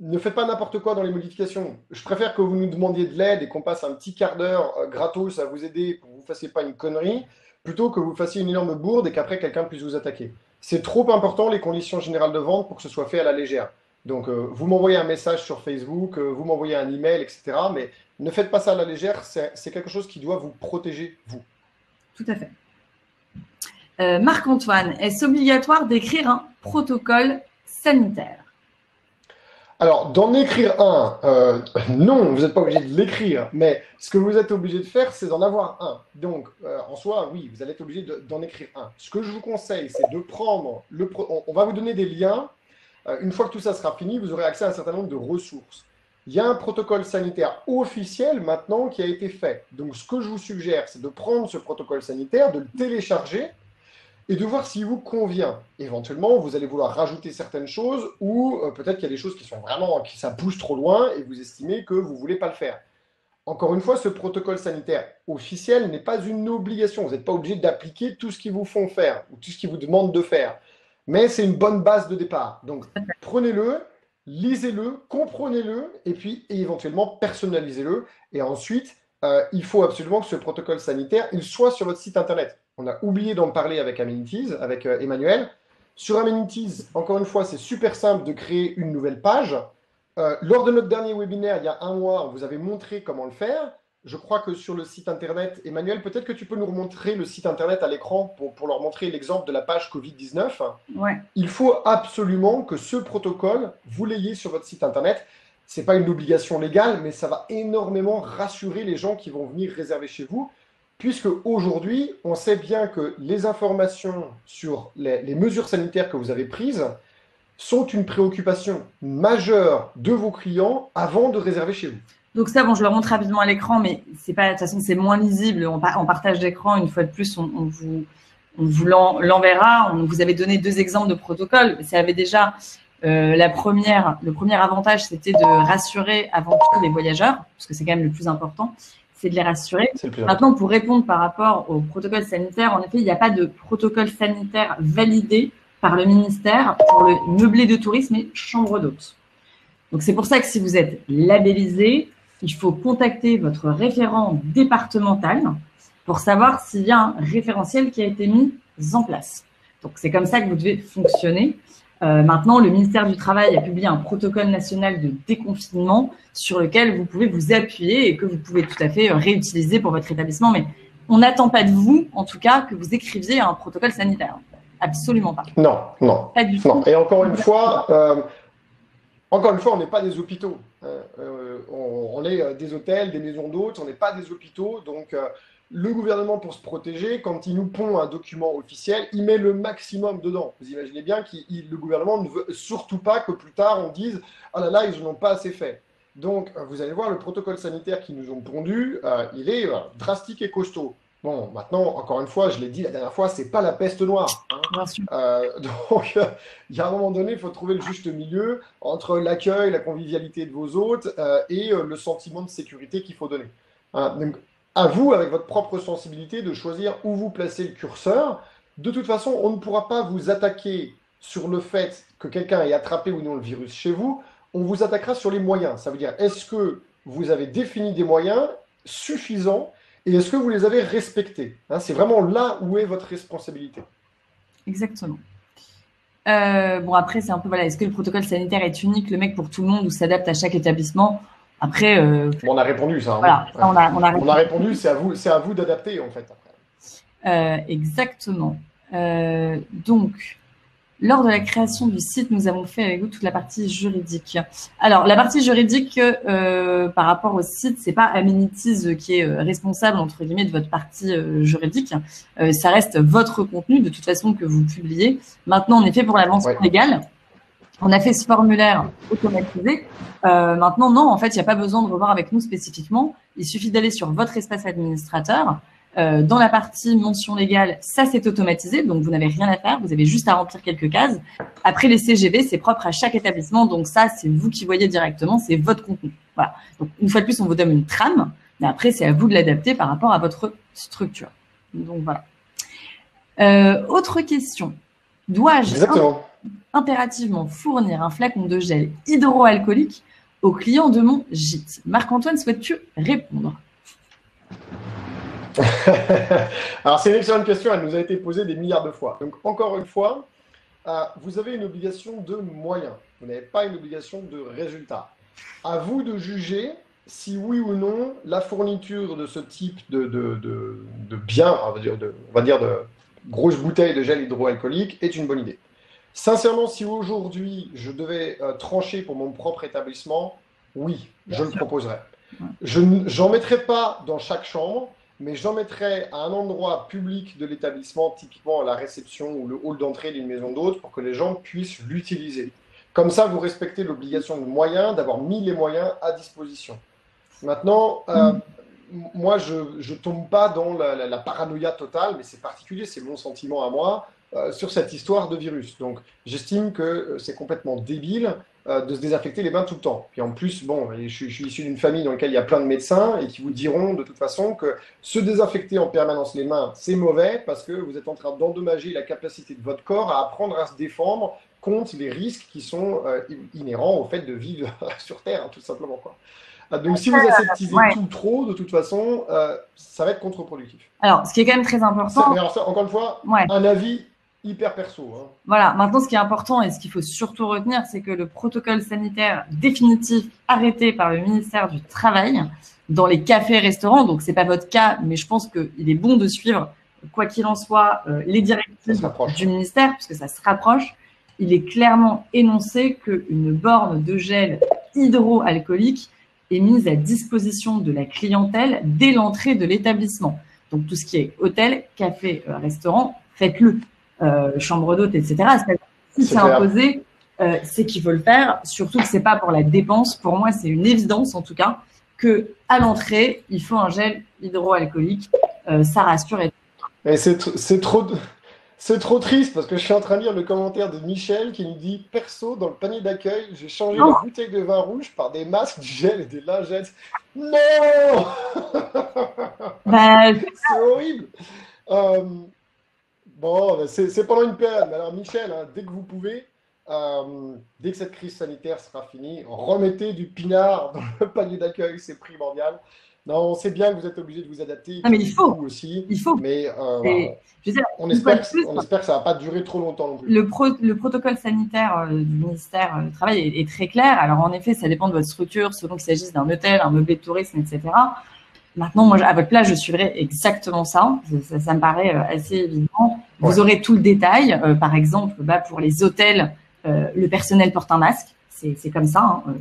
S1: Ne faites pas n'importe quoi dans les modifications. Je préfère que vous nous demandiez de l'aide et qu'on passe un petit quart d'heure gratos à vous aider pour que vous ne fassiez pas une connerie, plutôt que vous fassiez une énorme bourde et qu'après quelqu'un puisse vous attaquer. C'est trop important les conditions générales de vente pour que ce soit fait à la légère. Donc vous m'envoyez un message sur Facebook, vous m'envoyez un email, etc. Mais ne faites pas ça à la légère, c'est quelque chose qui doit vous protéger, vous.
S2: Tout à fait. Marc-Antoine, est-ce obligatoire d'écrire un protocole sanitaire?
S1: Alors, d'en écrire un, non, vous n'êtes pas obligé de l'écrire, mais ce que vous êtes obligé de faire, c'est d'en avoir un. Donc, en soi, oui, vous allez être obligé d'en écrire un. Ce que je vous conseille, c'est de prendre, on va vous donner des liens. Une fois que tout ça sera fini, vous aurez accès à un certain nombre de ressources. Il y a un protocole sanitaire officiel maintenant qui a été fait. Donc, ce que je vous suggère, c'est de prendre ce protocole sanitaire, de le télécharger et de voir s'il vous convient. Éventuellement, vous allez vouloir rajouter certaines choses ou peut-être qu'il y a des choses qui sont vraiment, ça pousse trop loin et vous estimez que vous ne voulez pas le faire. Encore une fois, ce protocole sanitaire officiel n'est pas une obligation. Vous n'êtes pas obligé d'appliquer tout ce qu'ils vous font faire ou tout ce qu'ils vous demandent de faire. Mais c'est une bonne base de départ. Donc, prenez-le, lisez-le, comprenez-le et puis éventuellement personnalisez-le. Et ensuite, il faut absolument que ce protocole sanitaire il soit sur votre site internet. On a oublié d'en parler avec Amenities, avec Emmanuel. Sur Amenities, encore une fois, c'est super simple de créer une nouvelle page. Lors de notre dernier webinaire, il y a un mois, on vous avait montré comment le faire. Je crois que sur le site internet, Emmanuel, peut-être que tu peux nous remontrer le site internet à l'écran pour leur montrer l'exemple de la page Covid-19.
S2: Ouais.
S1: Il faut absolument que ce protocole, vous l'ayez sur votre site internet. Ce n'est pas une obligation légale, mais ça va énormément rassurer les gens qui vont venir réserver chez vous, puisque aujourd'hui, on sait bien que les informations sur les mesures sanitaires que vous avez prises sont une préoccupation majeure de vos clients avant de réserver chez vous.
S2: Donc ça, bon, je le montre rapidement à l'écran, mais c'est pas, de toute façon, c'est moins lisible. En partage d'écran, une fois de plus, on vous l'enverra. On vous avait donné 2 exemples de protocoles. Ça avait déjà le premier avantage, c'était de rassurer avant tout les voyageurs, parce que c'est quand même le plus important, c'est de les rassurer. Maintenant, pour répondre par rapport au protocole sanitaire, en effet, il n'y a pas de protocole sanitaire validé par le ministère pour le meublé de tourisme et chambre d'hôtes. Donc, c'est pour ça que si vous êtes labellisé, il faut contacter votre référent départemental pour savoir s'il y a un référentiel qui a été mis en place. Donc, c'est comme ça que vous devez fonctionner. Maintenant, le ministère du Travail a publié un protocole national de déconfinement sur lequel vous pouvez vous appuyer et que vous pouvez tout à fait réutiliser pour votre établissement. Mais on n'attend pas de vous, en tout cas, que vous écriviez un protocole sanitaire. Absolument pas.
S1: Non.
S2: Pas du tout.
S1: Non. Et encore une fois, on n'est pas des hôpitaux. On est des hôtels, des maisons d'hôtes, on n'est pas des hôpitaux. Donc, le gouvernement, pour se protéger, quand il nous pond un document officiel, il met le maximum dedans. Vous imaginez bien que le gouvernement ne veut surtout pas que plus tard on dise « Ah là là, ils n'en ont pas assez fait ». Donc, vous allez voir, le protocole sanitaire qu'ils nous ont pondu, il est drastique et costaud. Bon, maintenant, encore une fois, je l'ai dit la dernière fois, c'est pas la peste noire.
S2: Bien sûr.
S1: Donc, il y a un moment donné, il faut trouver le juste milieu entre l'accueil, la convivialité de vos hôtes et le sentiment de sécurité qu'il faut donner. Donc, à vous, avec votre propre sensibilité, de choisir où vous placez le curseur. De toute façon, on ne pourra pas vous attaquer sur le fait que quelqu'un ait attrapé ou non le virus chez vous. On vous attaquera sur les moyens. Ça veut dire, est-ce que vous avez défini des moyens suffisants et est-ce que vous les avez respectés? C'est vraiment là où est votre responsabilité.
S2: Exactement. Bon, après, c'est un peu, voilà, est-ce que le protocole sanitaire est unique, le mec pour tout le monde, ou s'adapte à chaque établissement? Après,
S1: on a répondu ça.
S2: Voilà, ça, on a
S1: répondu. C'est à vous d'adapter en fait.
S2: Exactement. Donc, lors de la création du site, nous avons fait avec vous toute la partie juridique. Alors, la partie juridique par rapport au site, c'est pas Amenities qui est responsable entre guillemets de votre partie juridique. Ça reste votre contenu de toute façon que vous publiez. Maintenant, en effet, pour la mention légale, on a fait ce formulaire automatisé. Maintenant, non, en fait, il n'y a pas besoin de revoir avec nous spécifiquement. Il suffit d'aller sur votre espace administrateur, Dans la partie mention légale, ça c'est automatisé, donc vous n'avez rien à faire, vous avez juste à remplir quelques cases. Après les CGV, c'est propre à chaque établissement, donc ça c'est vous qui voyez directement, c'est votre contenu. Voilà. Donc une fois de plus, on vous donne une trame, mais après c'est à vous de l'adapter par rapport à votre structure. Donc voilà. Autre question. Dois-je impérativement fournir un flacon de gel hydroalcoolique aux clients de mon gîte? Marc-Antoine, souhaites-tu répondre?
S1: Alors, c'est une excellente question, elle nous a été posée des milliards de fois. Donc, encore une fois, vous avez une obligation de moyens. Vous n'avez pas une obligation de résultat. À vous de juger si oui ou non la fourniture de ce type de biens, on va dire de grosses bouteilles de gel hydroalcoolique est une bonne idée. Sincèrement, si aujourd'hui je devais trancher pour mon propre établissement, oui, je le proposerais. J'en mettrai pas dans chaque chambre, mais j'en mettrai à un endroit public de l'établissement, typiquement à la réception ou le hall d'entrée d'une maison d'hôte, pour que les gens puissent l'utiliser. Comme ça, vous respectez l'obligation de moyens, d'avoir mis les moyens à disposition. Maintenant, moi, je ne tombe pas dans la paranoïa totale, mais c'est particulier, c'est mon sentiment à moi, sur cette histoire de virus. Donc, j'estime que c'est complètement débile de se désinfecter les mains tout le temps. Puis en plus, bon, je suis issu d'une famille dans laquelle il y a plein de médecins et qui vous diront de toute façon que se désinfecter en permanence les mains, c'est mauvais parce que vous êtes en train d'endommager la capacité de votre corps à apprendre à se défendre contre les risques qui sont inhérents au fait de vivre sur Terre, hein, tout simplement, quoi. Donc, si vous aseptisez tout trop, de toute façon, ça va être contre-productif.
S2: Alors, ce qui est quand même très important…
S1: Mais alors ça, encore une fois, un avis hyper perso. Hein.
S2: Voilà, maintenant, ce qui est important et ce qu'il faut surtout retenir, c'est que le protocole sanitaire définitif arrêté par le ministère du Travail dans les cafés-restaurants, donc c'est pas votre cas, mais je pense qu'il est bon de suivre, quoi qu'il en soit, les directives du ministère, puisque ça se rapproche. Il est clairement énoncé qu'une borne de gel hydroalcoolique est mise à disposition de la clientèle dès l'entrée de l'établissement. Donc, tout ce qui est hôtel, café, restaurant, faites-le. Chambre d'hôte, etc. Si c'est imposé, c'est qu'il faut le faire. Surtout que c'est pas pour la dépense. Pour moi, c'est une évidence, en tout cas, que à l'entrée, il faut un gel hydroalcoolique. Ça rassure.
S1: Et c'est trop triste parce que je suis en train de lire le commentaire de Michel qui nous dit « Perso, dans le panier d'accueil, j'ai changé la bouteille de vin rouge par des masques, du gel et des lingettes. » Non. C'est horrible. Bon, c'est pendant une période. Mais alors, Michel, hein, dès que vous pouvez, dès que cette crise sanitaire sera finie, remettez du pinard dans le panier d'accueil, c'est primordial. Non, on sait bien que vous êtes obligé de vous adapter.
S2: Non, mais il faut.
S1: Aussi,
S2: il faut.
S1: Mais
S2: je veux dire,
S1: on espère que ça ne va pas durer trop longtemps non plus.
S2: Le protocole sanitaire du ministère du Travail est très clair. Alors, en effet, ça dépend de votre structure, selon qu'il s'agisse d'un hôtel, un meublé de tourisme, etc. Maintenant, moi, à votre place, je suivrai exactement ça. Ça me paraît assez évident. Vous aurez tout le détail. Par exemple, pour les hôtels, le personnel porte un masque. C'est comme ça. Hein.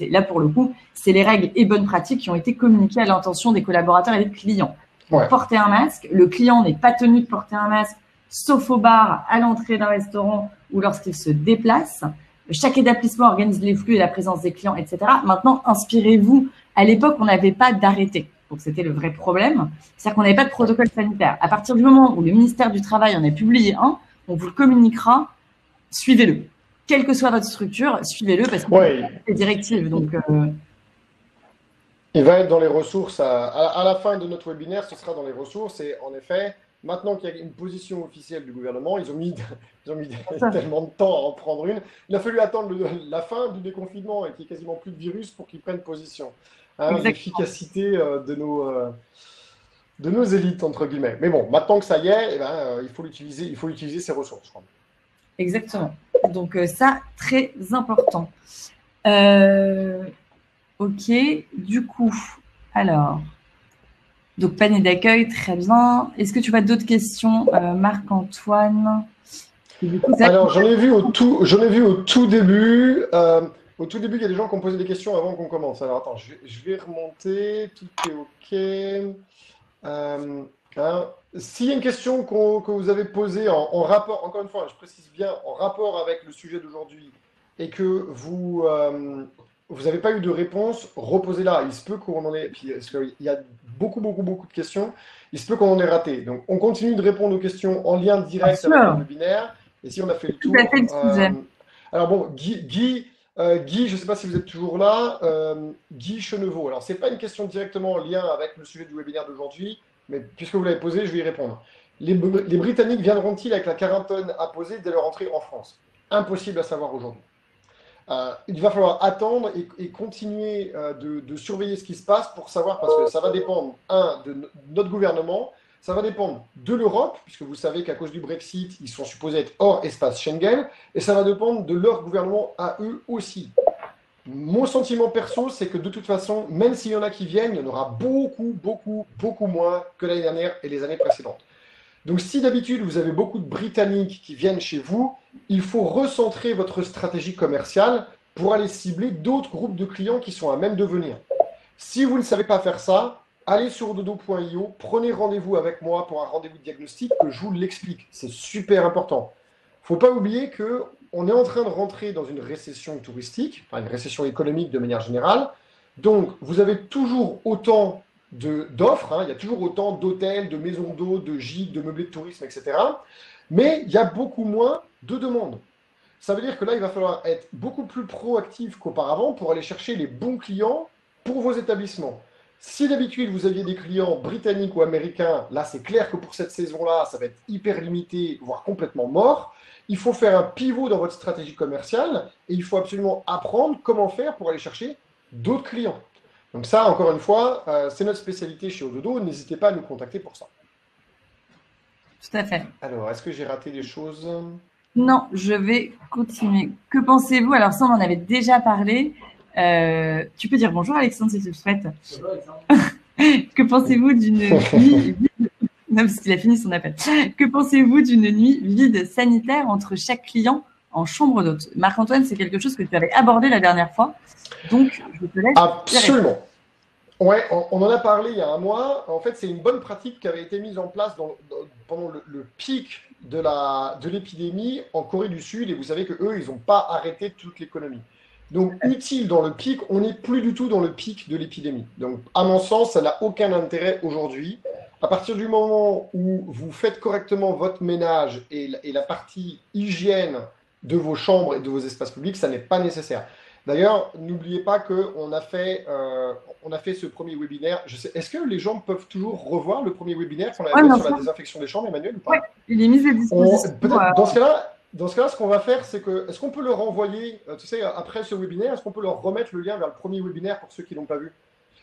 S2: Là, pour le coup, c'est les règles et bonnes pratiques qui ont été communiquées à l'intention des collaborateurs et des clients. Porter un masque. Le client n'est pas tenu de porter un masque, sauf au bar, à l'entrée d'un restaurant ou lorsqu'il se déplace. Chaque établissement organise les flux et la présence des clients, etc. Maintenant, inspirez-vous. À l'époque, on n'avait pas d'arrêté. Donc, c'était le vrai problème. C'est-à-dire qu'on n'avait pas de protocole sanitaire. À partir du moment où le ministère du Travail en a publié un, on vous le communiquera, suivez-le. Quelle que soit votre structure, suivez-le parce que c'est directive. Donc,
S1: il va être dans les ressources. À la fin de notre webinaire, ce sera dans les ressources. Et en effet, maintenant qu'il y a une position officielle du gouvernement, ils ont mis tellement de temps à en prendre une. Il a fallu attendre la fin du déconfinement et qu'il n'y ait quasiment plus de virus pour qu'ils prennent position. Hein, l'efficacité de nos élites, entre guillemets. Mais bon, maintenant que ça y est, il faut utiliser ces ressources. Je crois.
S2: Exactement. Donc, ça, très important. Ok, du coup, alors, donc panier d'accueil, très bien. Est-ce que tu as d'autres questions, Marc-Antoine?
S1: Alors, j'en ai vu au tout début. Au tout début, il y a des gens qui ont posé des questions avant qu'on commence. Alors, attends, je vais remonter. Tout est OK. S'il y a une question que vous avez posée en rapport, encore une fois, je précise bien, en rapport avec le sujet d'aujourd'hui, et que vous n'avez pas eu de réponse, reposez-la. Il se peut qu'on en ait. Puis, parce qu'il y a beaucoup de questions. Il se peut qu'on en ait raté. Donc, on continue de répondre aux questions en lien direct avec le webinaire. Et si on a fait le tour.
S2: Tout à fait le sujet.
S1: Alors bon, Guy, je ne sais pas si vous êtes toujours là. Guy Chenevaux. Alors, ce n'est pas une question directement en lien avec le sujet du webinaire d'aujourd'hui, mais puisque vous l'avez posé, je vais y répondre. Les Britanniques viendront-ils avec la quarantaine imposée dès leur entrée en France? Impossible à savoir aujourd'hui. Il va falloir attendre et continuer de surveiller ce qui se passe pour savoir, parce que ça va dépendre, de notre gouvernement, ça va dépendre de l'Europe, puisque vous savez qu'à cause du Brexit, ils sont supposés être hors espace Schengen, et ça va dépendre de leur gouvernement à eux aussi. Mon sentiment perso, c'est que de toute façon, même s'il y en a qui viennent, il y en aura beaucoup moins que l'année dernière et les années précédentes. Donc, si d'habitude, vous avez beaucoup de Britanniques qui viennent chez vous, il faut recentrer votre stratégie commerciale pour aller cibler d'autres groupes de clients qui sont à même de venir. Si vous ne savez pas faire ça, allez sur ododo.io, prenez rendez-vous avec moi pour un rendez-vous de diagnostic que je vous l'explique. C'est super important. Il ne faut pas oublier qu'on est en train de rentrer dans une récession touristique, enfin une récession économique de manière générale. Donc, vous avez toujours autant d'offres, il y a toujours autant d'hôtels, de maisons d'eau, de gîtes, de meublés de tourisme, etc. Mais il y a beaucoup moins de demandes. Ça veut dire que là, il va falloir être beaucoup plus proactif qu'auparavant pour aller chercher les bons clients pour vos établissements. Si d'habitude, vous aviez des clients britanniques ou américains, là, c'est clair que pour cette saison-là, ça va être hyper limité, voire complètement mort. Il faut faire un pivot dans votre stratégie commerciale et il faut absolument apprendre comment faire pour aller chercher d'autres clients. Donc ça, encore une fois, c'est notre spécialité chez Ododo. N'hésitez pas à nous contacter pour ça.
S2: Tout à fait.
S1: Alors, est-ce que j'ai raté des choses?
S2: Non, je vais continuer. Que pensez-vous? Alors ça, on en avait déjà parlé. Tu peux dire bonjour, Alexandre, si tu le souhaites.
S3: Bonjour, Alexandre.
S2: Que pensez-vous d'une nuit vide... Non, parce qu'il a fini son appel. Que pensez-vous d'une nuit vide sanitaire entre chaque client en chambre d'hôte? Marc-Antoine, c'est quelque chose que tu avais abordé la dernière fois. Donc, je te laisse.
S1: Absolument. Ouais, on en a parlé il y a un mois. En fait, c'est une bonne pratique qui avait été mise en place pendant le pic de l'épidémie en Corée du Sud. Et vous savez qu'eux, ils n'ont pas arrêté toute l'économie. Donc, utile dans le pic, on n'est plus du tout dans le pic de l'épidémie. Donc, à mon sens, ça n'a aucun intérêt aujourd'hui. À partir du moment où vous faites correctement votre ménage et la partie hygiène de vos chambres et de vos espaces publics, ça n'est pas nécessaire. D'ailleurs, n'oubliez pas qu'on a fait ce premier webinaire. Est-ce que les gens peuvent toujours revoir le premier webinaire qu'on avait fait sur la désinfection des chambres, Emmanuel, ou pas?
S2: Oui, il est mis à disposition.
S1: Dans ce cas-là, ce qu'on va faire, c'est que, est-ce qu'on peut le renvoyer, tu sais, après ce webinaire, est-ce qu'on peut leur remettre le lien vers le premier webinaire pour ceux qui ne l'ont pas vu?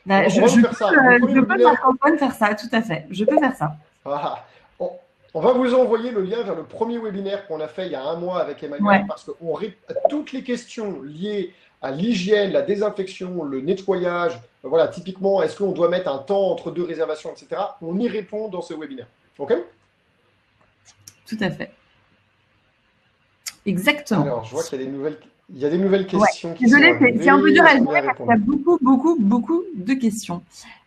S2: Je peux, Marc-Antoine, faire ça, tout à fait. Je peux faire ça.
S1: Voilà. On va vous envoyer le lien vers le premier webinaire qu'on a fait il y a un mois avec Emmanuel, parce que toutes les questions liées à l'hygiène, la désinfection, le nettoyage, voilà, typiquement, est-ce qu'on doit mettre un temps entre deux réservations, etc. On y répond dans ce webinaire. OK?
S2: Tout à fait. Exactement.
S1: Alors, je vois qu'il y a des nouvelles questions qui
S2: Désolée,
S1: sont arrivées.
S2: c'est un peu dur à répondre parce qu'il y a beaucoup de questions.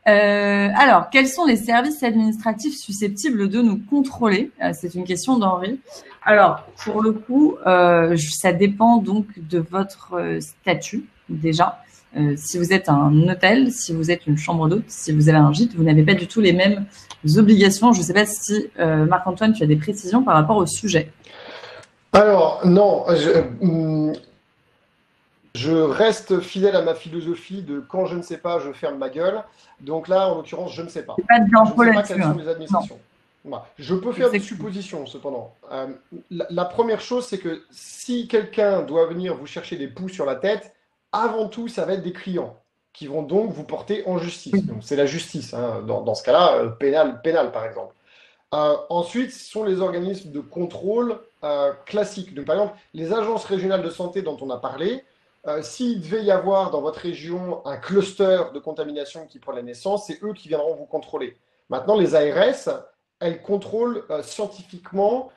S2: Alors, quels sont les services administratifs susceptibles de nous contrôler? C'est une question d'Henri. Alors, pour le coup, ça dépend donc de votre statut déjà. Si vous êtes un hôtel, si vous êtes une chambre d'hôte, si vous avez un gîte, vous n'avez pas du tout les mêmes obligations. Je ne sais pas si, Marc-Antoine, tu as des précisions par rapport au sujet.
S1: Alors, non, je reste fidèle à ma philosophie de quand je ne sais pas, je ferme ma gueule. Donc là, en l'occurrence, je ne sais pas.
S2: Pas de
S1: je ne sais pas quelles sont les administrations. Voilà. Je peux faire des
S2: Exactement.
S1: suppositions, cependant. La première chose, c'est que si quelqu'un doit venir vous chercher des poux sur la tête, avant tout, ça va être des clients qui vont donc vous porter en justice. Donc c'est la justice, hein, dans ce cas-là, pénal par exemple. Ensuite, ce sont les organismes de contrôle classiques. Donc, par exemple, les agences régionales de santé dont on a parlé, s'il devait y avoir dans votre région un cluster de contamination qui prend la naissance, c'est eux qui viendront vous contrôler. Maintenant, les ARS, elles contrôlent scientifiquement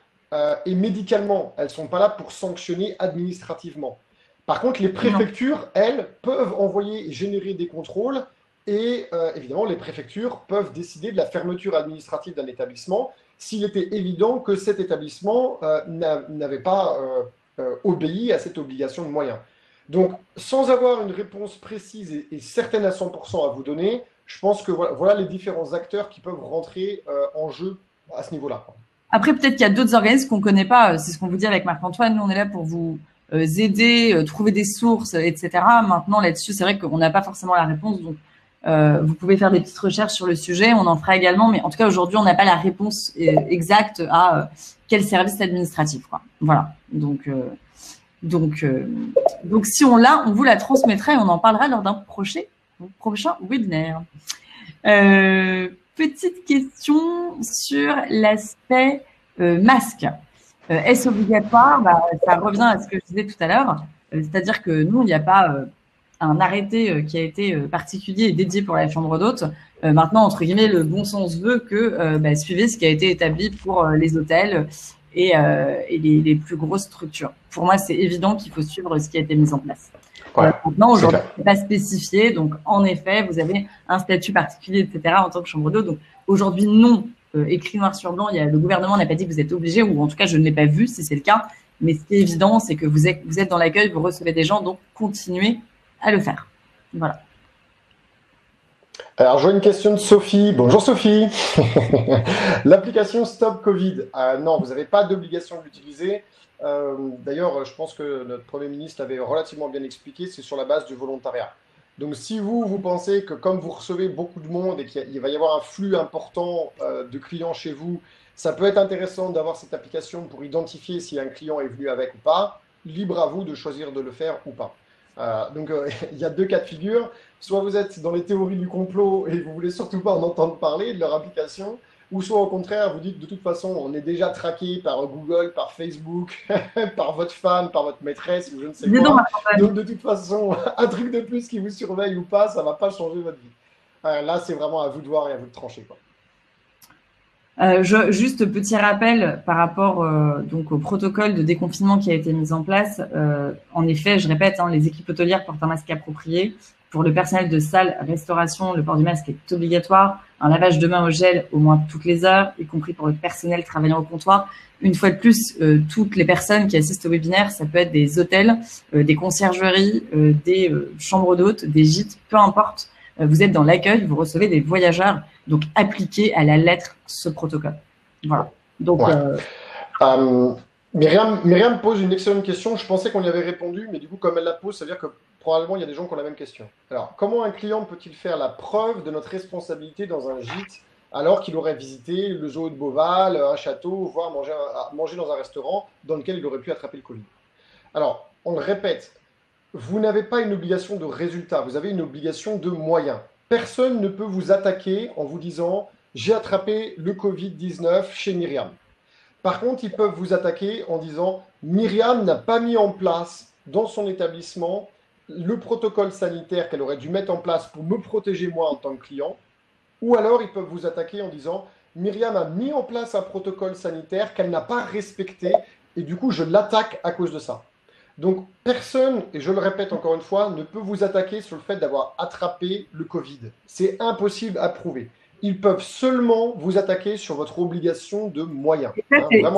S1: et médicalement. Elles ne sont pas là pour sanctionner administrativement. Par contre, les préfectures, elles, peuvent envoyer et générer des contrôles. Et évidemment, les préfectures peuvent décider de la fermeture administrative d'un établissement s'il était évident que cet établissement n'avait pas obéi à cette obligation de moyens. Donc, sans avoir une réponse précise et certaine à 100% à vous donner, Je pense que voilà les différents acteurs qui peuvent rentrer en jeu à ce niveau-là.
S2: Après, peut-être qu'il y a d'autres organismes qu'on ne connaît pas. C'est ce qu'on vous dit avec Marc-Antoine. Nous, on est là pour vous aider, trouver des sources, etc. Maintenant, là-dessus, c'est vrai qu'on n'a pas forcément la réponse. Donc, vous pouvez faire des petites recherches sur le sujet. On en fera également. Mais en tout cas, aujourd'hui, on n'a pas la réponse exacte à quel service administratif, quoi. Voilà. Donc, si on l'a, on vous la transmettra et on en parlera lors d'un prochain webinaire. Petite question sur l'aspect masque. Est-ce obligatoire? Ça revient à ce que je disais tout à l'heure. C'est-à-dire que nous, il n'y a pas un arrêté qui a été particulier et dédié pour la chambre d'hôte. Maintenant, entre guillemets, le bon sens veut que suivez ce qui a été établi pour les hôtels et les plus grosses structures. Pour moi, c'est évident qu'il faut suivre ce qui a été mis en place.
S1: Ouais,
S2: maintenant, aujourd'hui, ce n'est pas spécifié. Donc, en effet, vous avez un statut particulier, etc., en tant que chambre d'hôte. Donc, aujourd'hui, non, écrit noir sur blanc, le gouvernement n'a pas dit que vous êtes obligé, ou en tout cas, je ne l'ai pas vu si c'est le cas. Mais ce qui est évident, c'est que vous êtes dans l'accueil, vous recevez des gens, donc continuez à le faire. Voilà.
S1: Alors, je vois une question de Sophie. Bonjour Sophie. L'application Stop Covid. Non, vous n'avez pas d'obligation de l'utiliser. D'ailleurs, je pense que notre Premier ministre l'avait relativement bien expliqué, c'est sur la base du volontariat. Donc, si vous pensez que comme vous recevez beaucoup de monde et qu'il va y avoir un flux important de clients chez vous, ça peut être intéressant d'avoir cette application pour identifier si un client est venu avec ou pas. Libre à vous de choisir de le faire ou pas. Donc, il y a deux cas de figure. Soit vous êtes dans les théories du complot et vous voulez surtout pas en entendre parler de leur application, ou soit au contraire, vous dites de toute façon, on est déjà traqué par Google, par Facebook, par votre femme, par votre maîtresse, ou je ne sais quoi. Donc de toute façon, un truc de plus qui vous surveille ou pas, ça ne va pas changer votre vie. Là, c'est vraiment à vous de voir et à vous de trancher, quoi.
S2: Juste petit rappel par rapport donc au protocole de déconfinement qui a été mis en place. En effet, je répète, les équipes hôtelières portent un masque approprié. Pour le personnel de salle, restauration, le port du masque est obligatoire. Un lavage de mains au gel au moins toutes les heures, y compris pour le personnel travaillant au comptoir. Une fois de plus, toutes les personnes qui assistent au webinaire, ça peut être des hôtels, des conciergeries, des chambres d'hôtes, des gîtes, peu importe. Vous êtes dans l'accueil, vous recevez des voyageurs, donc appliquez à la lettre ce protocole. Voilà. Donc,
S1: Myriam me pose une excellente question. Je pensais qu'on y avait répondu, mais du coup, comme elle la pose, ça veut dire que probablement il y a des gens qui ont la même question. Alors, comment un client peut-il faire la preuve de notre responsabilité dans un gîte alors qu'il aurait visité le zoo de Beauval, un château, voire manger dans un restaurant dans lequel il aurait pu attraper le Covid? Alors, on le répète, vous n'avez pas une obligation de résultat, vous avez une obligation de moyens. Personne ne peut vous attaquer en vous disant « j'ai attrapé le Covid-19 chez Myriam ». Par contre, ils peuvent vous attaquer en disant « Myriam n'a pas mis en place dans son établissement le protocole sanitaire qu'elle aurait dû mettre en place pour me protéger moi en tant que client ». Ou alors, ils peuvent vous attaquer en disant « Myriam a mis en place un protocole sanitaire qu'elle n'a pas respecté et du coup, je l'attaque à cause de ça ». Donc, personne, et je le répète encore une fois, ne peut vous attaquer sur le fait d'avoir attrapé le Covid. C'est impossible à prouver. Ils peuvent seulement vous attaquer sur votre obligation de moyens.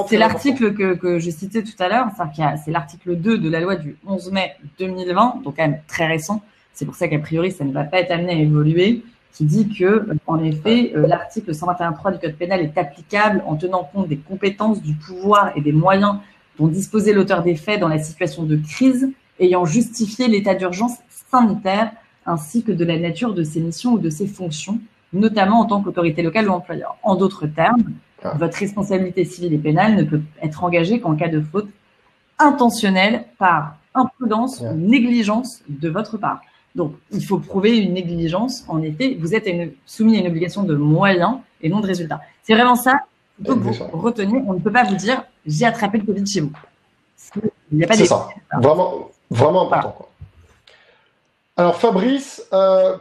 S2: C'est l'article que je citais tout à l'heure, c'est l'article 2 de la loi du 11 mai 2020, donc quand même très récent. C'est pour ça qu'a priori, ça ne va pas être amené à évoluer, qui dit que, en effet, l'article 121.3 du Code pénal est applicable en tenant compte des compétences, du pouvoir et des moyens dont disposait l'auteur des faits dans la situation de crise ayant justifié l'état d'urgence sanitaire, ainsi que de la nature de ses missions ou de ses fonctions, notamment en tant qu'autorité locale ou employeur. En d'autres termes, votre responsabilité civile et pénale ne peut être engagée qu'en cas de faute intentionnelle par imprudence ou négligence de votre part. Donc, il faut prouver une négligence. En effet, vous êtes soumis à une obligation de moyens et non de résultats. C'est vraiment ça. Il faut que vous reteniez. On ne peut pas vous dire « j'ai attrapé le Covid chez vous ».
S1: C'est ça. Vraiment, vraiment important. Quoi. Alors, Fabrice,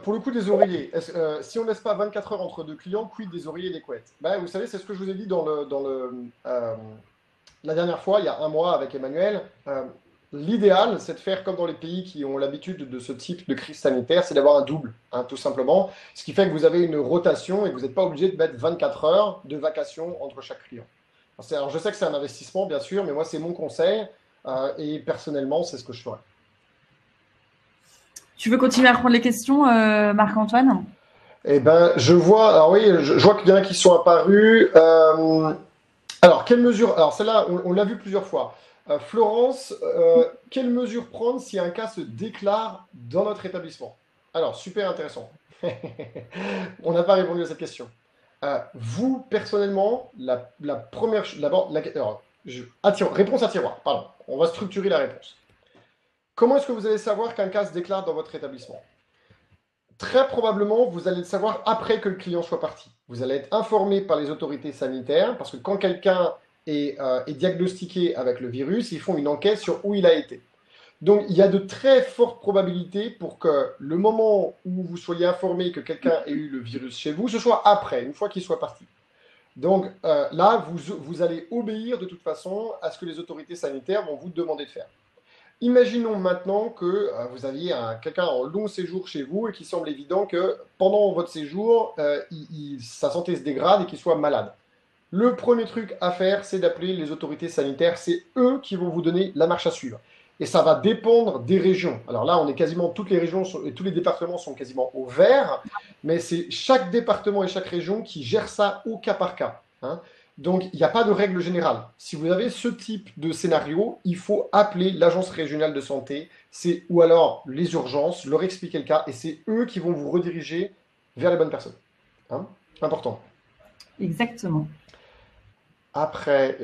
S1: pour le coup des oreillers, si on ne laisse pas 24 heures entre deux clients, quid des oreillers et des couettes? Vous savez, c'est ce que je vous ai dit la dernière fois, il y a un mois avec Emmanuel. L'idéal, c'est de faire comme dans les pays qui ont l'habitude de ce type de crise sanitaire, c'est d'avoir un double, tout simplement. Ce qui fait que vous avez une rotation et que vous n'êtes pas obligé de mettre 24 heures de vacation entre chaque client. Alors, je sais que c'est un investissement, bien sûr, mais moi, c'est mon conseil. Et personnellement, c'est ce que je ferais.
S2: Tu veux continuer à prendre les questions, Marc-Antoine?
S1: Eh ben, je vois, alors oui, je vois qu'il y en a qui sont apparus. Alors, quelle mesure? Alors, celle-là, on l'a vu plusieurs fois. Florence, quelle mesure prendre si un cas se déclare dans notre établissement? Alors, super intéressant. On n'a pas répondu à cette question. Vous, personnellement, la première chose, d'abord, alors, réponse à tiroir, pardon. On va structurer la réponse. Comment est-ce que vous allez savoir qu'un cas se déclare dans votre établissement? Très probablement, vous allez le savoir après que le client soit parti. Vous allez être informé par les autorités sanitaires parce que quand quelqu'un est diagnostiqué avec le virus, ils font une enquête sur où il a été. Donc, il y a de très fortes probabilités pour que le moment où vous soyez informé que quelqu'un ait eu le virus chez vous, ce soit après, une fois qu'il soit parti. Donc là, vous allez obéir de toute façon à ce que les autorités sanitaires vont vous demander de faire. Imaginons maintenant que vous aviez quelqu'un en long séjour chez vous et qu'il semble évident que pendant votre séjour, sa santé se dégrade et qu'il soit malade. Le premier truc à faire, c'est d'appeler les autorités sanitaires. C'est eux qui vont vous donner la marche à suivre. Et ça va dépendre des régions. Alors là, on est quasiment, toutes les régions et tous les départements sont quasiment au vert, mais c'est chaque département et chaque région qui gère ça au cas par cas, hein. Donc, il n'y a pas de règle générale. Si vous avez ce type de scénario, il faut appeler l'agence régionale de santé, ou alors les urgences, leur expliquer le cas, et c'est eux qui vont vous rediriger vers les bonnes personnes, hein. Important.
S2: Exactement.
S1: Après,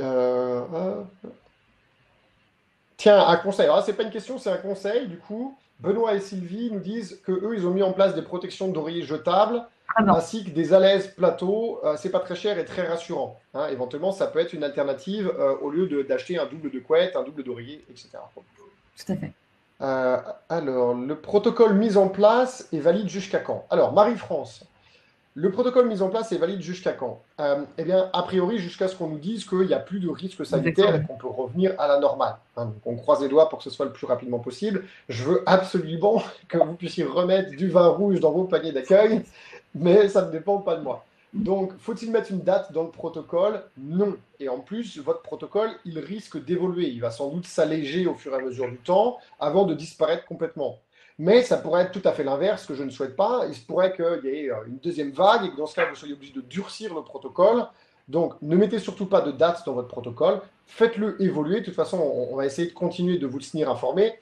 S1: tiens, un conseil. Alors là, c'est pas une question, c'est un conseil. Du coup, Benoît et Sylvie nous disent que eux, ils ont mis en place des protections d'oreiller jetables,
S2: Ah non,
S1: ainsi que des alaises plateaux. C'est pas très cher et très rassurant, hein. Éventuellement, ça peut être une alternative au lieu d'acheter un double de couette, un double d'oreiller, etc.
S2: tout à fait.
S1: Alors, le protocole mis en place est valide jusqu'à quand? Alors, Marie-France, le protocole mis en place est valide jusqu'à quand? Eh bien, a priori, jusqu'à ce qu'on nous dise qu'il n'y a plus de risque sanitaire et
S2: Exactement.
S1: qu'on peut revenir à la normale, hein. Donc, on croise les doigts pour que ce soit le plus rapidement possible. Je veux absolument que vous puissiez remettre du vin rouge dans vos paniers d'accueil, mais ça ne dépend pas de moi. Donc, faut-il mettre une date dans le protocole? Non. Et en plus, votre protocole, il risque d'évoluer. Il va sans doute s'alléger au fur et à mesure du temps avant de disparaître complètement. Mais ça pourrait être tout à fait l'inverse, que je ne souhaite pas. Il se pourrait qu'il y ait une deuxième vague et que dans ce cas, vous soyez obligé de durcir le protocole. Donc, ne mettez surtout pas de date dans votre protocole. Faites-le évoluer. De toute façon, on va essayer de continuer de vous tenir informé.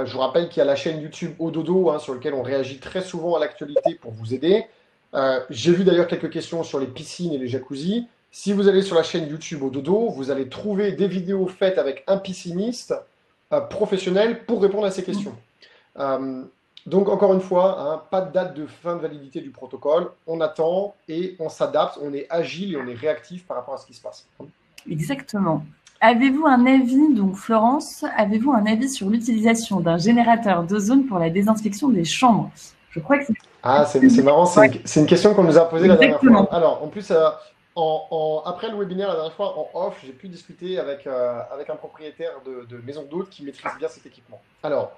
S1: Je vous rappelle qu'il y a la chaîne YouTube Ododo, hein, sur laquelle on réagit très souvent à l'actualité pour vous aider. J'ai vu d'ailleurs quelques questions sur les piscines et les jacuzzis. Si vous allez sur la chaîne YouTube Ododo, vous allez trouver des vidéos faites avec un pisciniste professionnel pour répondre à ces questions. Donc, encore une fois, hein, pas de date de fin de validité du protocole. On attend et on s'adapte. On est agile et on est réactif par rapport à ce qui se passe.
S2: Exactement. Avez-vous un avis, donc Florence, avez-vous un avis sur l'utilisation d'un générateur d'ozone pour la désinfection des chambres? Je crois que
S1: Ah, c'est marrant,
S2: ouais,
S1: c'est une question qu'on nous a posée la dernière
S2: exactement.
S1: fois. Alors, en plus, après le webinaire, la dernière fois, en off, j'ai pu discuter avec un propriétaire de maison d'hôtes qui maîtrise bien cet équipement. Alors,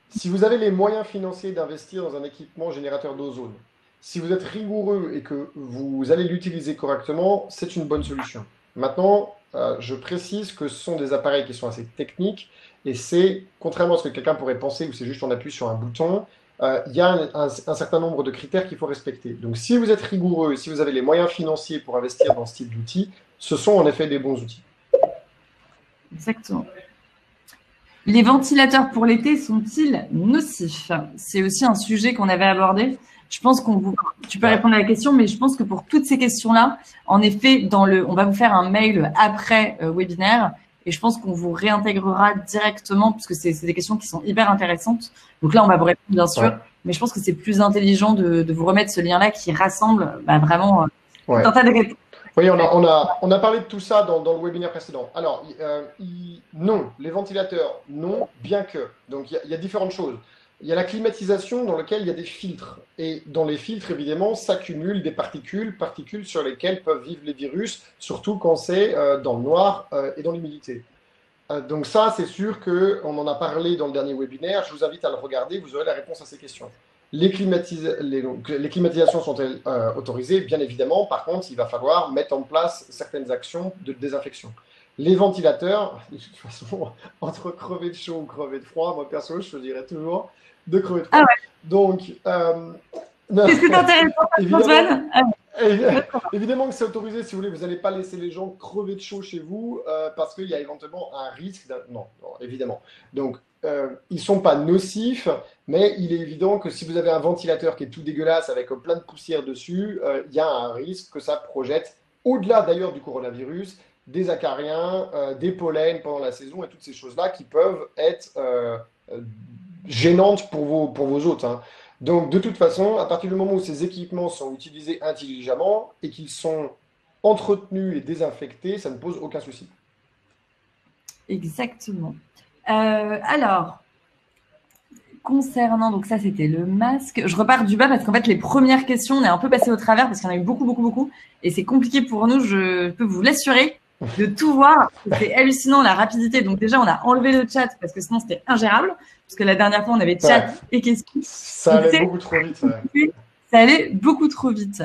S1: si vous avez les moyens financiers d'investir dans un équipement générateur d'ozone, si vous êtes rigoureux et que vous allez l'utiliser correctement, c'est une bonne solution. Maintenant, je précise que ce sont des appareils qui sont assez techniques et c'est, contrairement à ce que quelqu'un pourrait penser, où c'est juste on appuie sur un bouton, il y a un certain nombre de critères qu'il faut respecter. Donc, si vous êtes rigoureux et si vous avez les moyens financiers pour investir dans ce type d'outils, ce sont en effet des bons outils.
S2: Exactement. Les ventilateurs pour l'été sont-ils nocifs? C'est aussi un sujet qu'on avait abordé. Je pense tu peux répondre à la question, mais je pense que pour toutes ces questions-là, en effet, on va vous faire un mail après webinaire et je pense qu'on vous réintégrera directement parce que c'est des questions qui sont hyper intéressantes. Donc là, on va vous répondre bien sûr, mais je pense que c'est plus intelligent de vous remettre ce lien-là qui rassemble vraiment tout un tas de réponses.
S1: Oui, on a parlé de tout ça dans le webinaire précédent. Alors, non, les ventilateurs, non, bien que. Donc, il y a différentes choses. Il y a la climatisation dans laquelle il y a des filtres. Et dans les filtres, évidemment, s'accumulent des particules sur lesquelles peuvent vivre les virus, surtout quand c'est dans le noir et dans l'humidité. Donc ça, c'est sûr qu'on en a parlé dans le dernier webinaire. Je vous invite à le regarder, vous aurez la réponse à ces questions. Les climatisations sont-elles autorisées? Bien évidemment. Par contre, il va falloir mettre en place certaines actions de désinfection. Les ventilateurs, de toute façon, entre crever de chaud ou crever de froid, moi perso, je te dirais toujours de crever de froid.
S2: Ah ouais.
S1: Donc, Non,
S2: Qu'est-ce que t'intéresse,
S1: évidemment,
S2: Antoine? Ah,
S1: évidemment que c'est autorisé si vous voulez. Vous n'allez pas laisser les gens crever de chaud chez vous parce qu'il y a éventuellement un risque. Non, non, évidemment. Donc, ils ne sont pas nocifs, mais il est évident que si vous avez un ventilateur qui est tout dégueulasse avec plein de poussière dessus, il y a un risque que ça projette, au-delà d'ailleurs du coronavirus, des acariens, des pollens pendant la saison et toutes ces choses-là qui peuvent être gênantes pour vos hôtes, hein. Donc, de toute façon, à partir du moment où ces équipements sont utilisés intelligemment et qu'ils sont entretenus et désinfectés, ça ne pose aucun souci.
S2: exactement. Alors, concernant, donc ça c'était le masque. Je repars du bas parce qu'en fait les premières questions, on est un peu passé au travers parce qu'il y en a eu beaucoup, beaucoup, beaucoup. Et c'est compliqué pour nous, je peux vous l'assurer, de tout voir. C'est hallucinant la rapidité. Donc déjà, on a enlevé le chat parce que sinon c'était ingérable. Parce que la dernière fois, on avait chat
S1: Ouais,
S2: et questions.
S1: ça
S2: Donc
S1: allait
S2: c'est
S1: beaucoup trop vite. Ouais.
S2: ça allait beaucoup trop vite.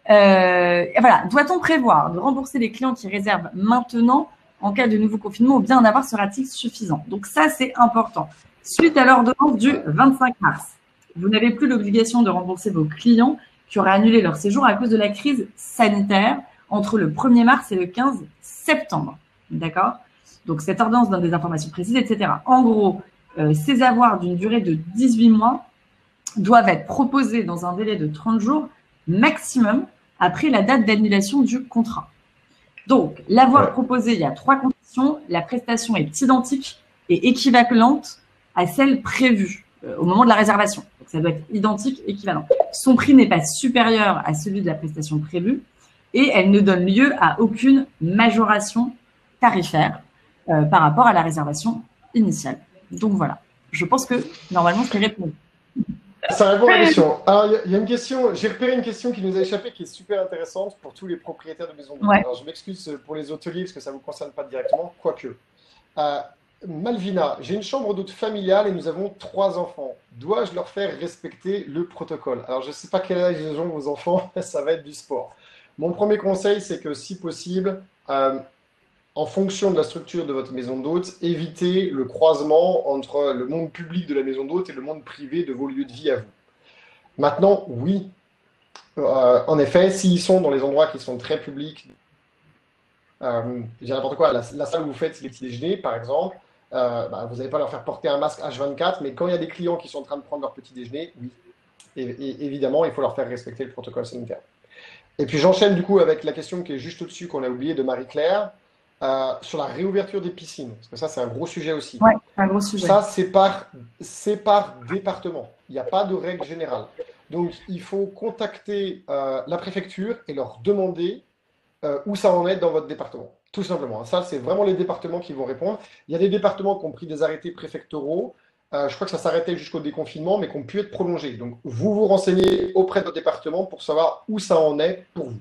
S2: Et voilà, doit-on prévoir de rembourser les clients qui réservent maintenant en cas de nouveau confinement ou bien en avoir sera-t-il suffisant? Donc ça, c'est important. Suite à l'ordonnance du
S1: Ouais.
S2: 25 mars, vous n'avez plus l'obligation de rembourser vos clients qui auraient annulé leur séjour à cause de la crise sanitaire entre le 1er mars et le 15 septembre. D'accord? Donc cette ordonnance donne des informations précises, etc. En gros, ces avoirs d'une durée de 18 mois doivent être proposés dans un délai de 30 jours maximum après la date d'annulation du contrat. Donc, l'avoir
S1: Ouais.
S2: proposé, il y a 3 conditions. La prestation est identique et équivalente à celle prévue au moment de la réservation. Donc, ça doit être identique, équivalent. Son prix n'est pas supérieur à celui de la prestation prévue et elle ne donne lieu à aucune majoration tarifaire par rapport à la réservation initiale. Donc voilà. Je pense que normalement, c'est répondu.
S1: Ça répond à la question. Alors, il y a une question, j'ai repéré une question qui nous a échappé qui est super intéressante pour tous les propriétaires de maisons d'hôtes.
S2: Ouais.
S1: Alors, je m'excuse pour les hôteliers parce que ça ne vous concerne pas directement, quoique. Euh, Malvina, j'ai une chambre d'hôte familiale et nous avons 3 enfants. Dois-je leur faire respecter le protocole? Alors, je ne sais pas quel âge ils ont vos enfants, ça va être du sport. Mon premier conseil, c'est que si possible, en fonction de la structure de votre maison d'hôte, évitez le croisement entre le monde public de la maison d'hôte et le monde privé de vos lieux de vie à vous. Maintenant, oui, en effet, s'ils sont dans les endroits qui sont très publics, je dis n'importe quoi, la salle où vous faites les petits déjeuners, par exemple, vous n'allez pas leur faire porter un masque H24, mais quand il y a des clients qui sont en train de prendre leur petit déjeuner, oui, et évidemment, il faut leur faire respecter le protocole sanitaire. Et puis j'enchaîne du coup avec la question qui est juste au-dessus, qu'on a oublié, de Marie-Claire, sur la réouverture des piscines, parce que ça, c'est un gros sujet aussi.
S2: Ouais, c'est un gros sujet.
S1: Ça, c'est par département. Il n'y a pas de règle générale. Donc, il faut contacter la préfecture et leur demander où ça en est dans votre département. Tout simplement. Ça, c'est vraiment les départements qui vont répondre. Il y a des départements qui ont pris des arrêtés préfectoraux. Je crois que ça s'arrêtait jusqu'au déconfinement, mais qui ont pu être prolongés. Donc, vous vous renseignez auprès de votre département pour savoir où ça en est pour vous.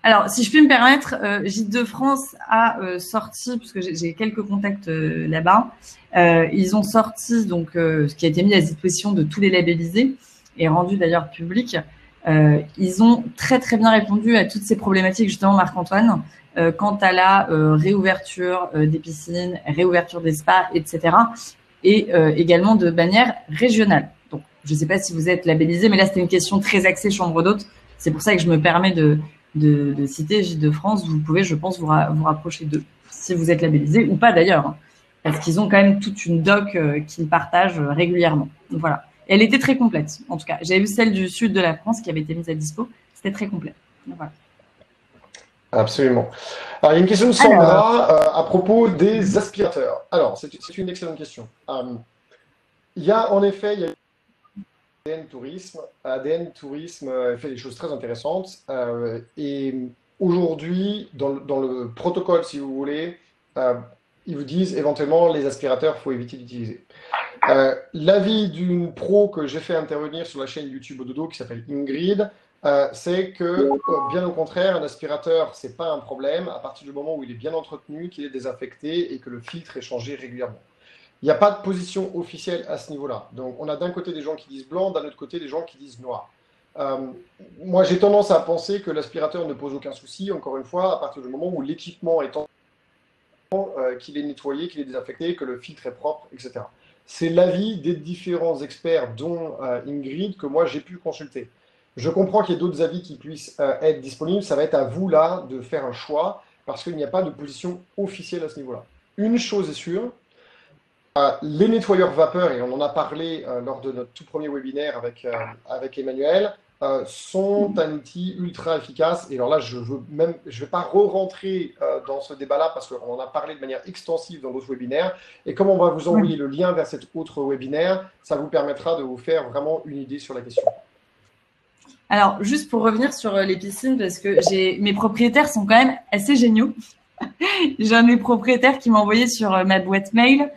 S2: Alors, si je puis me permettre, Gîtes de France a sorti, puisque j'ai quelques contacts là-bas, ils ont sorti donc ce qui a été mis à disposition de tous les labellisés et rendu d'ailleurs public. Ils ont très très bien répondu à toutes ces problématiques, justement, Marc-Antoine, quant à la réouverture des piscines, réouverture des spas, etc. Et également de manière régionale. Donc, je ne sais pas si vous êtes labellisé, mais là, c'était une question très axée chambre d'hôte. C'est pour ça que je me permets de citer Gîtes de France. Vous pouvez, je pense, vous rapprocher d'eux, si vous êtes labellisé ou pas d'ailleurs, hein, parce qu'ils ont quand même toute une doc qu'ils partagent régulièrement. Donc voilà. Et elle était très complète, en tout cas. J'avais vu celle du sud de la France qui avait été mise à dispo. C'était très complet. Donc voilà.
S1: Absolument. Alors, il y a une question de Sandra à propos des aspirateurs. Alors, c'est une excellente question. Il y a en effet, il y a ADN Tourisme. ADN Tourisme fait des choses très intéressantes. Et aujourd'hui, dans le protocole, si vous voulez, ils vous disent éventuellement les aspirateurs, il faut éviter d'utiliser. L'avis d'une pro que j'ai fait intervenir sur la chaîne YouTube Ododo qui s'appelle Ingrid, c'est que, bien au contraire, un aspirateur, c'est pas un problème à partir du moment où il est bien entretenu, qu'il est désinfecté et que le filtre est changé régulièrement. Il n'y a pas de position officielle à ce niveau-là. Donc, on a d'un côté des gens qui disent blanc, d'un autre côté des gens qui disent noir. Moi, j'ai tendance à penser que l'aspirateur ne pose aucun souci, encore une fois, à partir du moment où l'équipement est qu'il est nettoyé, qu'il est désinfecté, que le filtre est propre, etc. c'est l'avis des différents experts, dont Ingrid, que moi j'ai pu consulter. Je comprends qu'il y ait d'autres avis qui puissent être disponibles. Ça va être à vous là de faire un choix parce qu'il n'y a pas de position officielle à ce niveau-là. Une chose est sûre, les nettoyeurs vapeur, et on en a parlé lors de notre tout premier webinaire avec Emmanuel, sont un outil ultra efficace. Et alors là, je vais pas re-rentrer dans ce débat-là parce qu'on en a parlé de manière extensive dans d'autres webinaires. Et comme on va vous envoyer le lien vers cet autre webinaire, ça vous permettra de vous faire vraiment une idée sur la question.
S2: Alors, juste pour revenir sur les piscines, parce que mes propriétaires sont quand même assez géniaux. J'ai un de mes propriétaires qui m'a envoyé sur ma boîte mail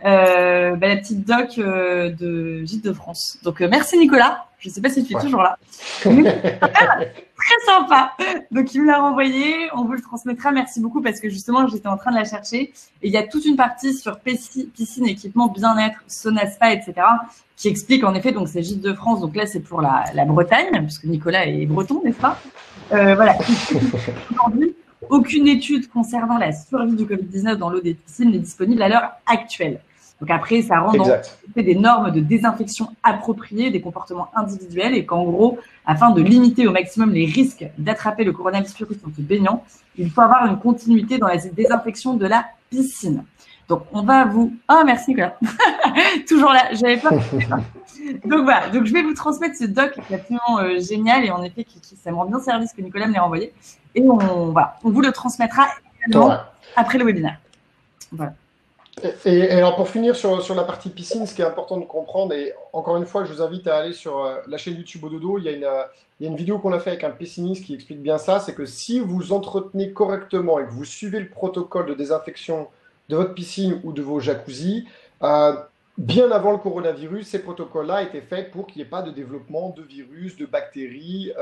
S2: la petite doc de Gîtes de France. Donc, merci Nicolas. Je ne sais pas s'il est toujours là. Très sympa. Donc, il me l'a renvoyé. On vous le transmettra. Merci beaucoup parce que justement, j'étais en train de la chercher. Et il y a toute une partie sur piscine, équipement, bien-être, sauna, spa, etc. qui explique en effet, donc c'est Gîtes de France. Donc là, c'est pour la Bretagne, puisque Nicolas est breton, n'est-ce pas? Voilà. Aujourd'hui, aucune étude concernant la survie du Covid-19 dans l'eau des piscines n'est disponible à l'heure actuelle. Donc après, ça rentre dans des normes de désinfection appropriées, des comportements individuels et qu'en gros, afin de limiter au maximum les risques d'attraper le coronavirus en se baignant, il faut avoir une continuité dans la désinfection de la piscine. Donc, on va vous… Ah, merci Nicolas. Toujours là, j'avais pas… Donc voilà, donc je vais vous transmettre ce doc qui est absolument génial et en effet, ça me rend bien service que Nicolas me l'ait envoyé. Et on vous le transmettra également après le webinaire. Voilà.
S1: Et alors pour finir sur la partie piscine, ce qui est important de comprendre, et encore une fois, je vous invite à aller sur la chaîne YouTube Ododo, il y a une vidéo qu'on a fait avec un pisciniste qui explique bien ça, c'est que si vous entretenez correctement et que vous suivez le protocole de désinfection de votre piscine ou de vos jacuzzis, bien avant le coronavirus, ces protocoles-là étaient faits pour qu'il n'y ait pas de développement de virus, de bactéries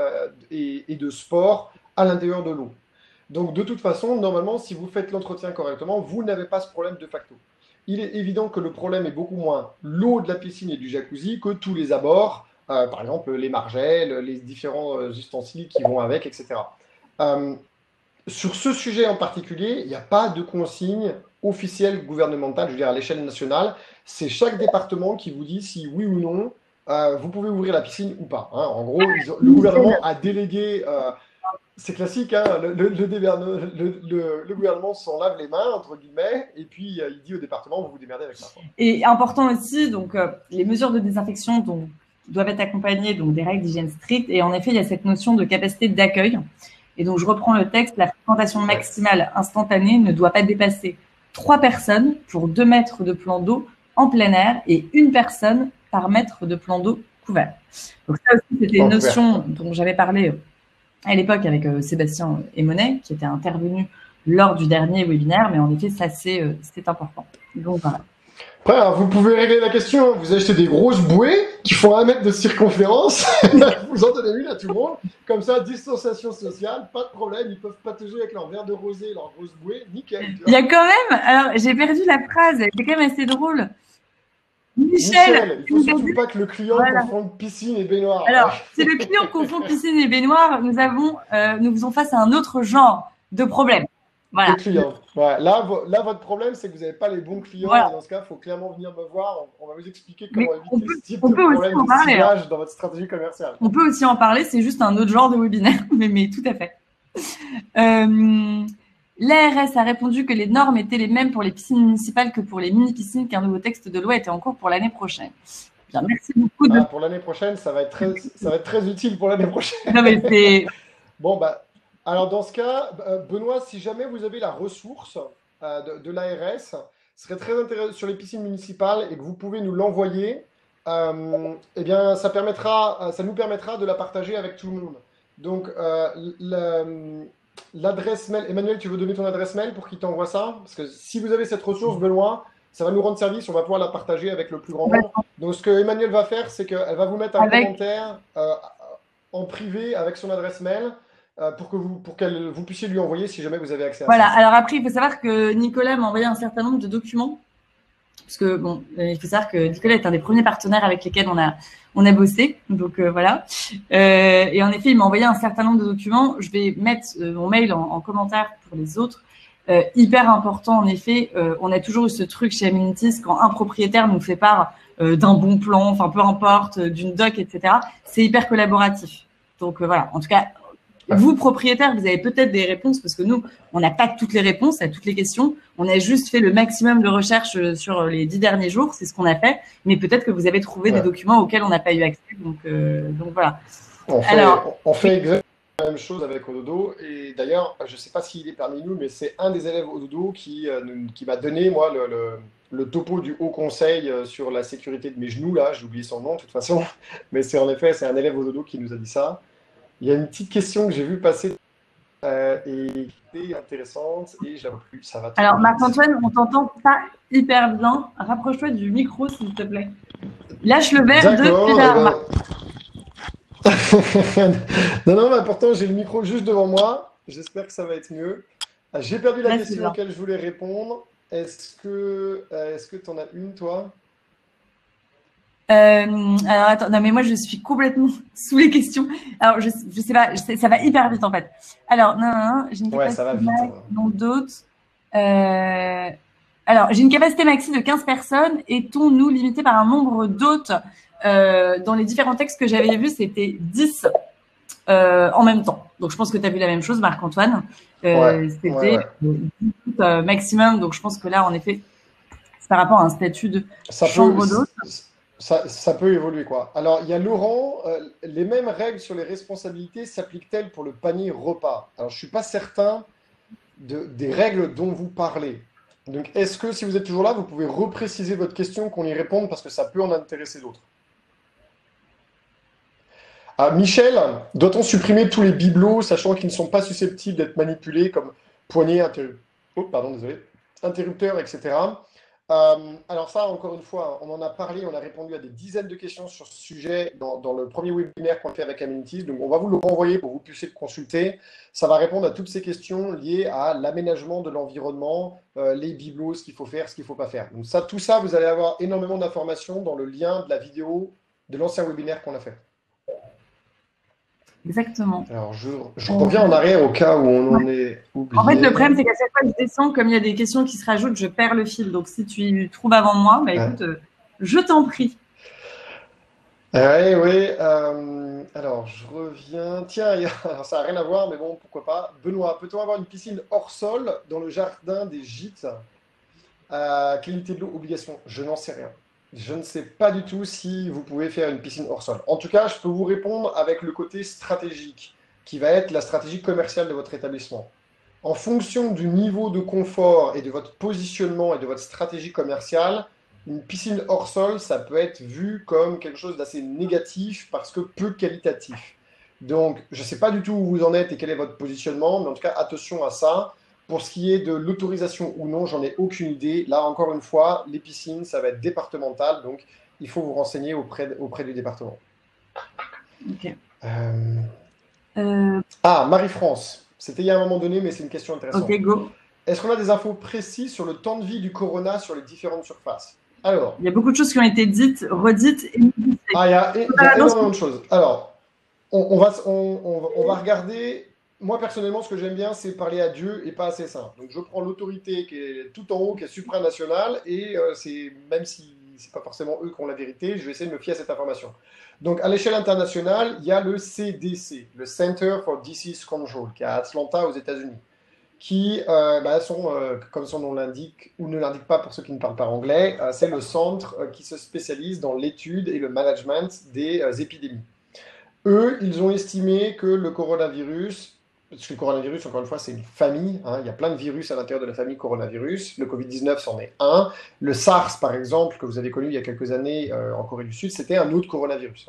S1: et de spores à l'intérieur de l'eau. Donc, de toute façon, normalement, si vous faites l'entretien correctement, vous n'avez pas ce problème de facto. Il est évident que le problème est beaucoup moins l'eau de la piscine et du jacuzzi que tous les abords, par exemple les margelles, les différents ustensiles qui vont avec, etc. Sur ce sujet en particulier, il n'y a pas de consigne officielle gouvernementale, je veux dire à l'échelle nationale. C'est chaque département qui vous dit si oui ou non, vous pouvez ouvrir la piscine ou pas. Hein. En gros, le gouvernement a délégué… c'est classique, hein, le gouvernement s'en lave les mains, entre guillemets, et puis il dit au département, vous vous démerdez avec ça.
S2: Et important aussi, donc les mesures de désinfection doivent être accompagnées donc, des règles d'hygiène strictes, et en effet, il y a cette notion de capacité d'accueil. Et donc, je reprends le texte, la fréquentation maximale instantanée ne doit pas dépasser 3 personnes pour 2 mètres de plan d'eau en plein air et 1 personne par mètre de plan d'eau couvert. Donc ça aussi, c'était une notion dont j'avais parlé à l'époque avec Sébastien Emonet, qui était intervenu lors du dernier webinaire, mais en effet, ça, c'est important. Donc, voilà.
S1: Après, vous pouvez régler la question. Vous achetez des grosses bouées qui font 1 mètre de circonférence. Vous en donnez une à tout le monde. Comme ça, distanciation sociale, pas de problème. Ils peuvent patauger avec leur verre de rosé, leur grosse bouée. Nickel.
S2: Il y a quand même… Alors, j'ai perdu la phrase. C'est quand même assez drôle. Michel,
S1: il ne faut surtout pas que le client confonde piscine et baignoire.
S2: Alors, si le client confond piscine et baignoire, nous faisons face à un autre genre de problème. Voilà.
S1: Le client. Ouais. Là, votre problème, c'est que vous n'avez pas les bons clients. Voilà. Et dans ce cas, il faut clairement venir me voir. On va vous expliquer comment éviter ce type de problème de ciblage dans votre stratégie commerciale.
S2: On peut aussi en parler. C'est juste un autre genre de webinaire, mais tout à fait. L'ARS a répondu que les normes étaient les mêmes pour les piscines municipales que pour les mini-piscines, qu'un nouveau texte de loi était en cours pour l'année prochaine. Bien, merci beaucoup.
S1: Pour l'année prochaine, ça va être très utile pour l'année prochaine.
S2: Non, mais c'est…
S1: Bon, alors dans ce cas, Benoît, si jamais vous avez la ressource de l'ARS, ce serait très intéressant sur les piscines municipales et que vous pouvez nous l'envoyer, eh bien, ça nous permettra de la partager avec tout le monde. Donc, l'adresse mail, Emmanuel, tu veux donner ton adresse mail pour qu'il t'envoie ça? Parce que si vous avez cette ressource, Benoît, ça va nous rendre service, on va pouvoir la partager avec le plus grand nombre. Donc, ce que Emmanuel va faire, c'est qu'elle va vous mettre un commentaire en privé avec son adresse mail pour que vous puissiez lui envoyer si jamais vous avez accès à ça.
S2: Voilà, alors après, il faut savoir que Nicolas m'a envoyé un certain nombre de documents. Parce que, bon, il faut savoir que Nicolas est un des premiers partenaires avec lesquels on a bossé. Donc, voilà. Et en effet, il m'a envoyé un certain nombre de documents. Je vais mettre mon mail en commentaire pour les autres. hyper important en effet. On a toujours eu ce truc chez Amenities quand un propriétaire nous fait part d'un bon plan, enfin peu importe, d'une doc, etc. C'est hyper collaboratif. Donc voilà, en tout cas, vous, propriétaire, vous avez peut-être des réponses parce que nous, on n'a pas toutes les réponses à toutes les questions. On a juste fait le maximum de recherches sur les 10 derniers jours. C'est ce qu'on a fait. Mais peut-être que vous avez trouvé des documents auxquels on n'a pas eu accès. Donc voilà.
S1: On fait exactement la même chose avec Ododo. Et d'ailleurs, je ne sais pas s'il est parmi nous, mais c'est un des élèves Ododo qui m'a donné, moi, le topo du Haut Conseil sur la sécurité de mes genoux. Là, j'ai oublié son nom de toute façon. Mais c'est en effet, c'est un élève Ododo qui nous a dit ça. Il y a une petite question que j'ai vue passer et qui est intéressante et je la vois plus. Ça va.
S2: Alors, Marc-Antoine, on t'entend pas hyper bien. Rapproche-toi du micro, s'il te plaît. Lâche le verre de Pédard.
S1: Non, mais pourtant, j'ai le micro juste devant moi. J'espère que ça va être mieux. J'ai perdu la question auquel je voulais répondre. Est-ce que tu en as une, toi?
S2: Alors attends, non mais moi je suis complètement sous les questions. Alors je sais pas, ça va hyper vite en fait. Alors non, j'ai une capacité non d'autres. Alors j'ai une capacité maxi de 15 personnes. Est-on nous limité par un nombre d'hôtes dans les différents textes que j'avais vus, c'était 10 en même temps. Donc je pense que tu as vu la même chose, Marc-Antoine. C'était 10 maximum. Donc je pense que là en effet, c'est par rapport à un statut de chambre d'hôtes.
S1: Ça peut évoluer, quoi. Alors, il y a Laurent, les mêmes règles sur les responsabilités s'appliquent-elles pour le panier repas? Alors, je ne suis pas certain des règles dont vous parlez. Donc, est-ce que, si vous êtes toujours là, vous pouvez repréciser votre question, qu'on y réponde, parce que ça peut en intéresser d'autres. Michel, doit-on supprimer tous les bibelots, sachant qu'ils ne sont pas susceptibles d'être manipulés, comme poignée, interrupteur, etc. Alors ça, encore une fois, on en a parlé, on a répondu à des dizaines de questions sur ce sujet dans le premier webinaire qu'on a fait avec Amenities. Donc, on va vous le renvoyer pour que vous puissiez le consulter. Ça va répondre à toutes ces questions liées à l'aménagement de l'environnement, les bibelots, ce qu'il faut faire, ce qu'il ne faut pas faire. Donc ça, tout ça, vous allez avoir énormément d'informations dans le lien de la vidéo de l'ancien webinaire qu'on a fait.
S2: Exactement.
S1: Alors, je reviens en arrière au cas où on en est oublié.
S2: En fait, le problème, c'est qu'à chaque fois que je descends, comme il y a des questions qui se rajoutent, je perds le fil. Donc, si tu trouves avant moi, bah, écoute, je t'en prie.
S1: Oui. Alors, je reviens. Tiens, alors, ça n'a rien à voir, mais bon, pourquoi pas. Benoît, peut-on avoir une piscine hors sol dans le jardin des gîtes? Qualité de l'eau, obligation? Je n'en sais rien. Je ne sais pas du tout si vous pouvez faire une piscine hors sol. En tout cas, je peux vous répondre avec le côté stratégique, qui va être la stratégie commerciale de votre établissement. En fonction du niveau de confort et de votre positionnement et de votre stratégie commerciale, une piscine hors sol, ça peut être vu comme quelque chose d'assez négatif parce que peu qualitatif. Donc, je ne sais pas du tout où vous en êtes et quel est votre positionnement, mais en tout cas, attention à ça. Pour ce qui est de l'autorisation ou non, j'en ai aucune idée. Là, encore une fois, les piscines, ça va être départemental, donc il faut vous renseigner auprès du département.
S2: Ok.
S1: Marie-France, c'était il y a un moment donné, mais c'est une question intéressante.
S2: Ok, go.
S1: Est-ce qu'on a des infos précises sur le temps de vie du Corona sur les différentes surfaces? Alors,
S2: il y a beaucoup de choses qui ont été dites, redites et modifiées.
S1: Il y a énormément de choses. Alors, on va regarder. Moi, personnellement, ce que j'aime bien, c'est parler à Dieu et pas à ses saints. Donc, je prends l'autorité qui est tout en haut, qui est supranationale, et même si ce n'est pas forcément eux qui ont la vérité, je vais essayer de me fier à cette information. Donc, à l'échelle internationale, il y a le CDC, le Center for Disease Control, qui est à Atlanta, aux États-Unis, qui sont, comme son nom l'indique, ou ne l'indique pas pour ceux qui ne parlent pas anglais, c'est le centre qui se spécialise dans l'étude et le management des épidémies. Eux, ils ont estimé que le coronavirus, parce que le coronavirus, encore une fois, c'est une famille, il y a plein de virus à l'intérieur de la famille coronavirus, le Covid-19 c'en est un, le SARS, par exemple, que vous avez connu il y a quelques années en Corée du Sud, c'était un autre coronavirus.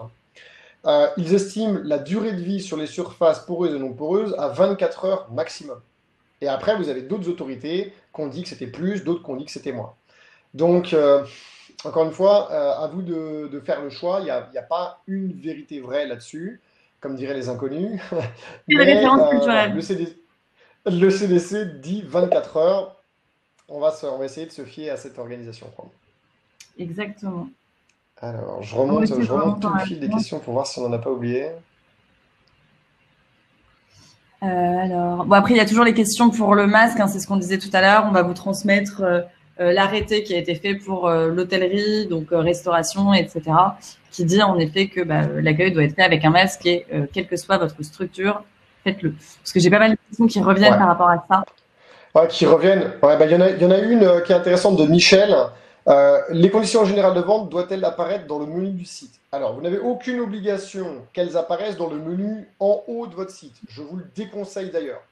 S1: Ils estiment la durée de vie sur les surfaces poreuses et non poreuses à 24 heures maximum. Et après, vous avez d'autres autorités qui ont dit que c'était plus, d'autres qui ont dit que c'était moins. Donc, encore une fois, à vous de faire le choix. Il n'y a pas une vérité vraie là-dessus, comme diraient les inconnus. Mais le CDC dit 24 heures. On va essayer de se fier à cette organisation.
S2: Exactement.
S1: Alors, je remonte tout le fil des questions pour voir si on n'en a pas oublié.
S2: Alors, bon, après, il y a toujours les questions pour le masque, hein, c'est ce qu'on disait tout à l'heure. On va vous transmettre l'arrêté qui a été fait pour l'hôtellerie, donc restauration, etc., qui dit en effet que l'accueil doit être fait avec un masque et quelle que soit votre structure, faites-le. Parce que j'ai pas mal de questions qui reviennent
S1: Ouais.
S2: par rapport à ça.
S1: Ouais, qui reviennent. Ouais, il y en a une qui est intéressante de Michel. Les conditions générales de vente doivent-elles apparaître dans le menu du site? Alors, vous n'avez aucune obligation qu'elles apparaissent dans le menu en haut de votre site. Je vous le déconseille d'ailleurs.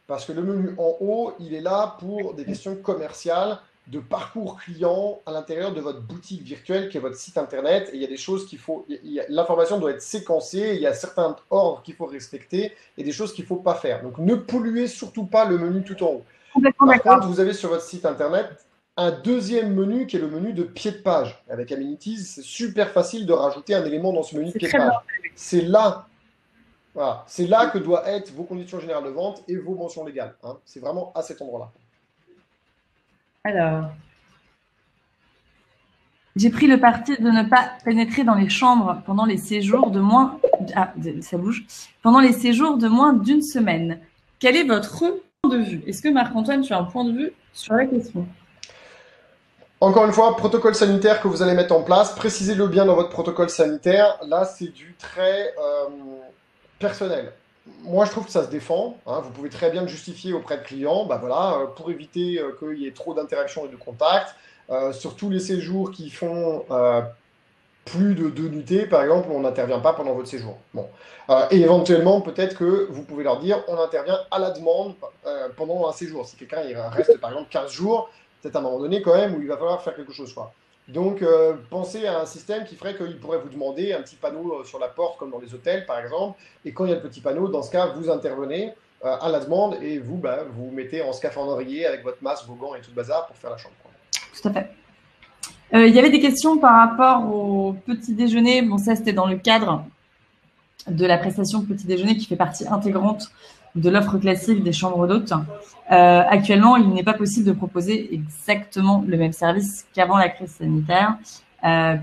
S1: Parce que le menu en haut, il est là pour des questions commerciales, de parcours client à l'intérieur de votre boutique virtuelle qui est votre site internet. Et il y a des choses qu'il faut. L'information doit être séquencée. Il y a certains ordres qu'il faut respecter et des choses qu'il ne faut pas faire. Donc, ne polluez surtout pas le menu tout en haut.
S2: Complètement
S1: Par contre,
S2: d'accord.
S1: vous avez sur votre site internet un deuxième menu qui est le menu de pied de page. Avec Amenities, c'est super facile de rajouter un élément dans ce menu de
S2: C'est
S1: pied de
S2: très bien.
S1: page. C'est là, voilà, c'est là que doivent être vos conditions générales de vente et vos mentions légales. Hein. C'est vraiment à cet endroit-là.
S2: Alors, j'ai pris le parti de ne pas pénétrer dans les chambres pendant les séjours de moins. Ah, ça bouge. Pendant les séjours de moins d'une semaine. Quel est votre point de vue? Est-ce que Marc-Antoine, tu as un point de vue sur la question?
S1: Encore une fois, protocole sanitaire que vous allez mettre en place, précisez-le bien dans votre protocole sanitaire. Là, c'est du très personnel. Moi, je trouve que ça se défend. Hein. Vous pouvez très bien le justifier auprès de clients. Bah voilà, pour éviter qu'il y ait trop d'interactions et de contacts. Sur tous les séjours qui font plus de 2 nuitées, par exemple, on n'intervient pas pendant votre séjour. Bon. Et éventuellement, peut-être que vous pouvez leur dire, on intervient à la demande pendant un séjour. Si quelqu'un il reste, par exemple, 15 jours, peut-être à un moment donné quand même où il va falloir faire quelque chose. Quoi. Donc, pensez à un système qui ferait qu'il pourrait vous demander un petit panneau sur la porte, comme dans les hôtels, par exemple. Et quand il y a le petit panneau, dans ce cas, vous intervenez à la demande et vous, vous mettez en scaphandrier avec votre masque, vos gants et tout le bazar pour faire la chambre. Quoi.
S2: Tout à fait. Il y avait des questions par rapport au petit déjeuner. Bon, ça, c'était dans le cadre de la prestation petit déjeuner qui fait partie intégrante de l'offre classique des chambres d'hôtes. Actuellement, il n'est pas possible de proposer exactement le même service qu'avant la crise sanitaire,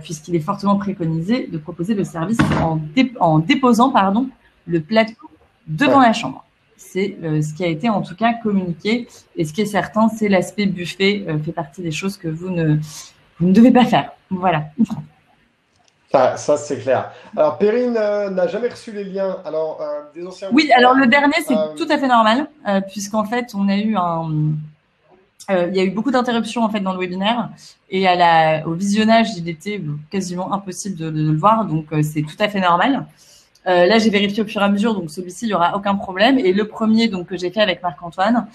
S2: puisqu'il est fortement préconisé de proposer le service en déposant le plateau devant la chambre. C'est ce qui a été en tout cas communiqué. Et ce qui est certain, c'est l'aspect buffet fait partie des choses que vous ne devez pas faire. Voilà.
S1: Ça c'est clair. Alors, Perrine n'a jamais reçu les liens. Alors, des anciens.
S2: Oui, alors le dernier, c'est tout à fait normal, puisqu'en fait, on a eu il y a eu beaucoup d'interruptions en fait dans le webinaire et au visionnage, il était quasiment impossible de le voir, donc c'est tout à fait normal. Là, j'ai vérifié au fur et à mesure, donc celui-ci, il n'y aura aucun problème. Et le premier donc que j'ai fait avec Marc-Antoine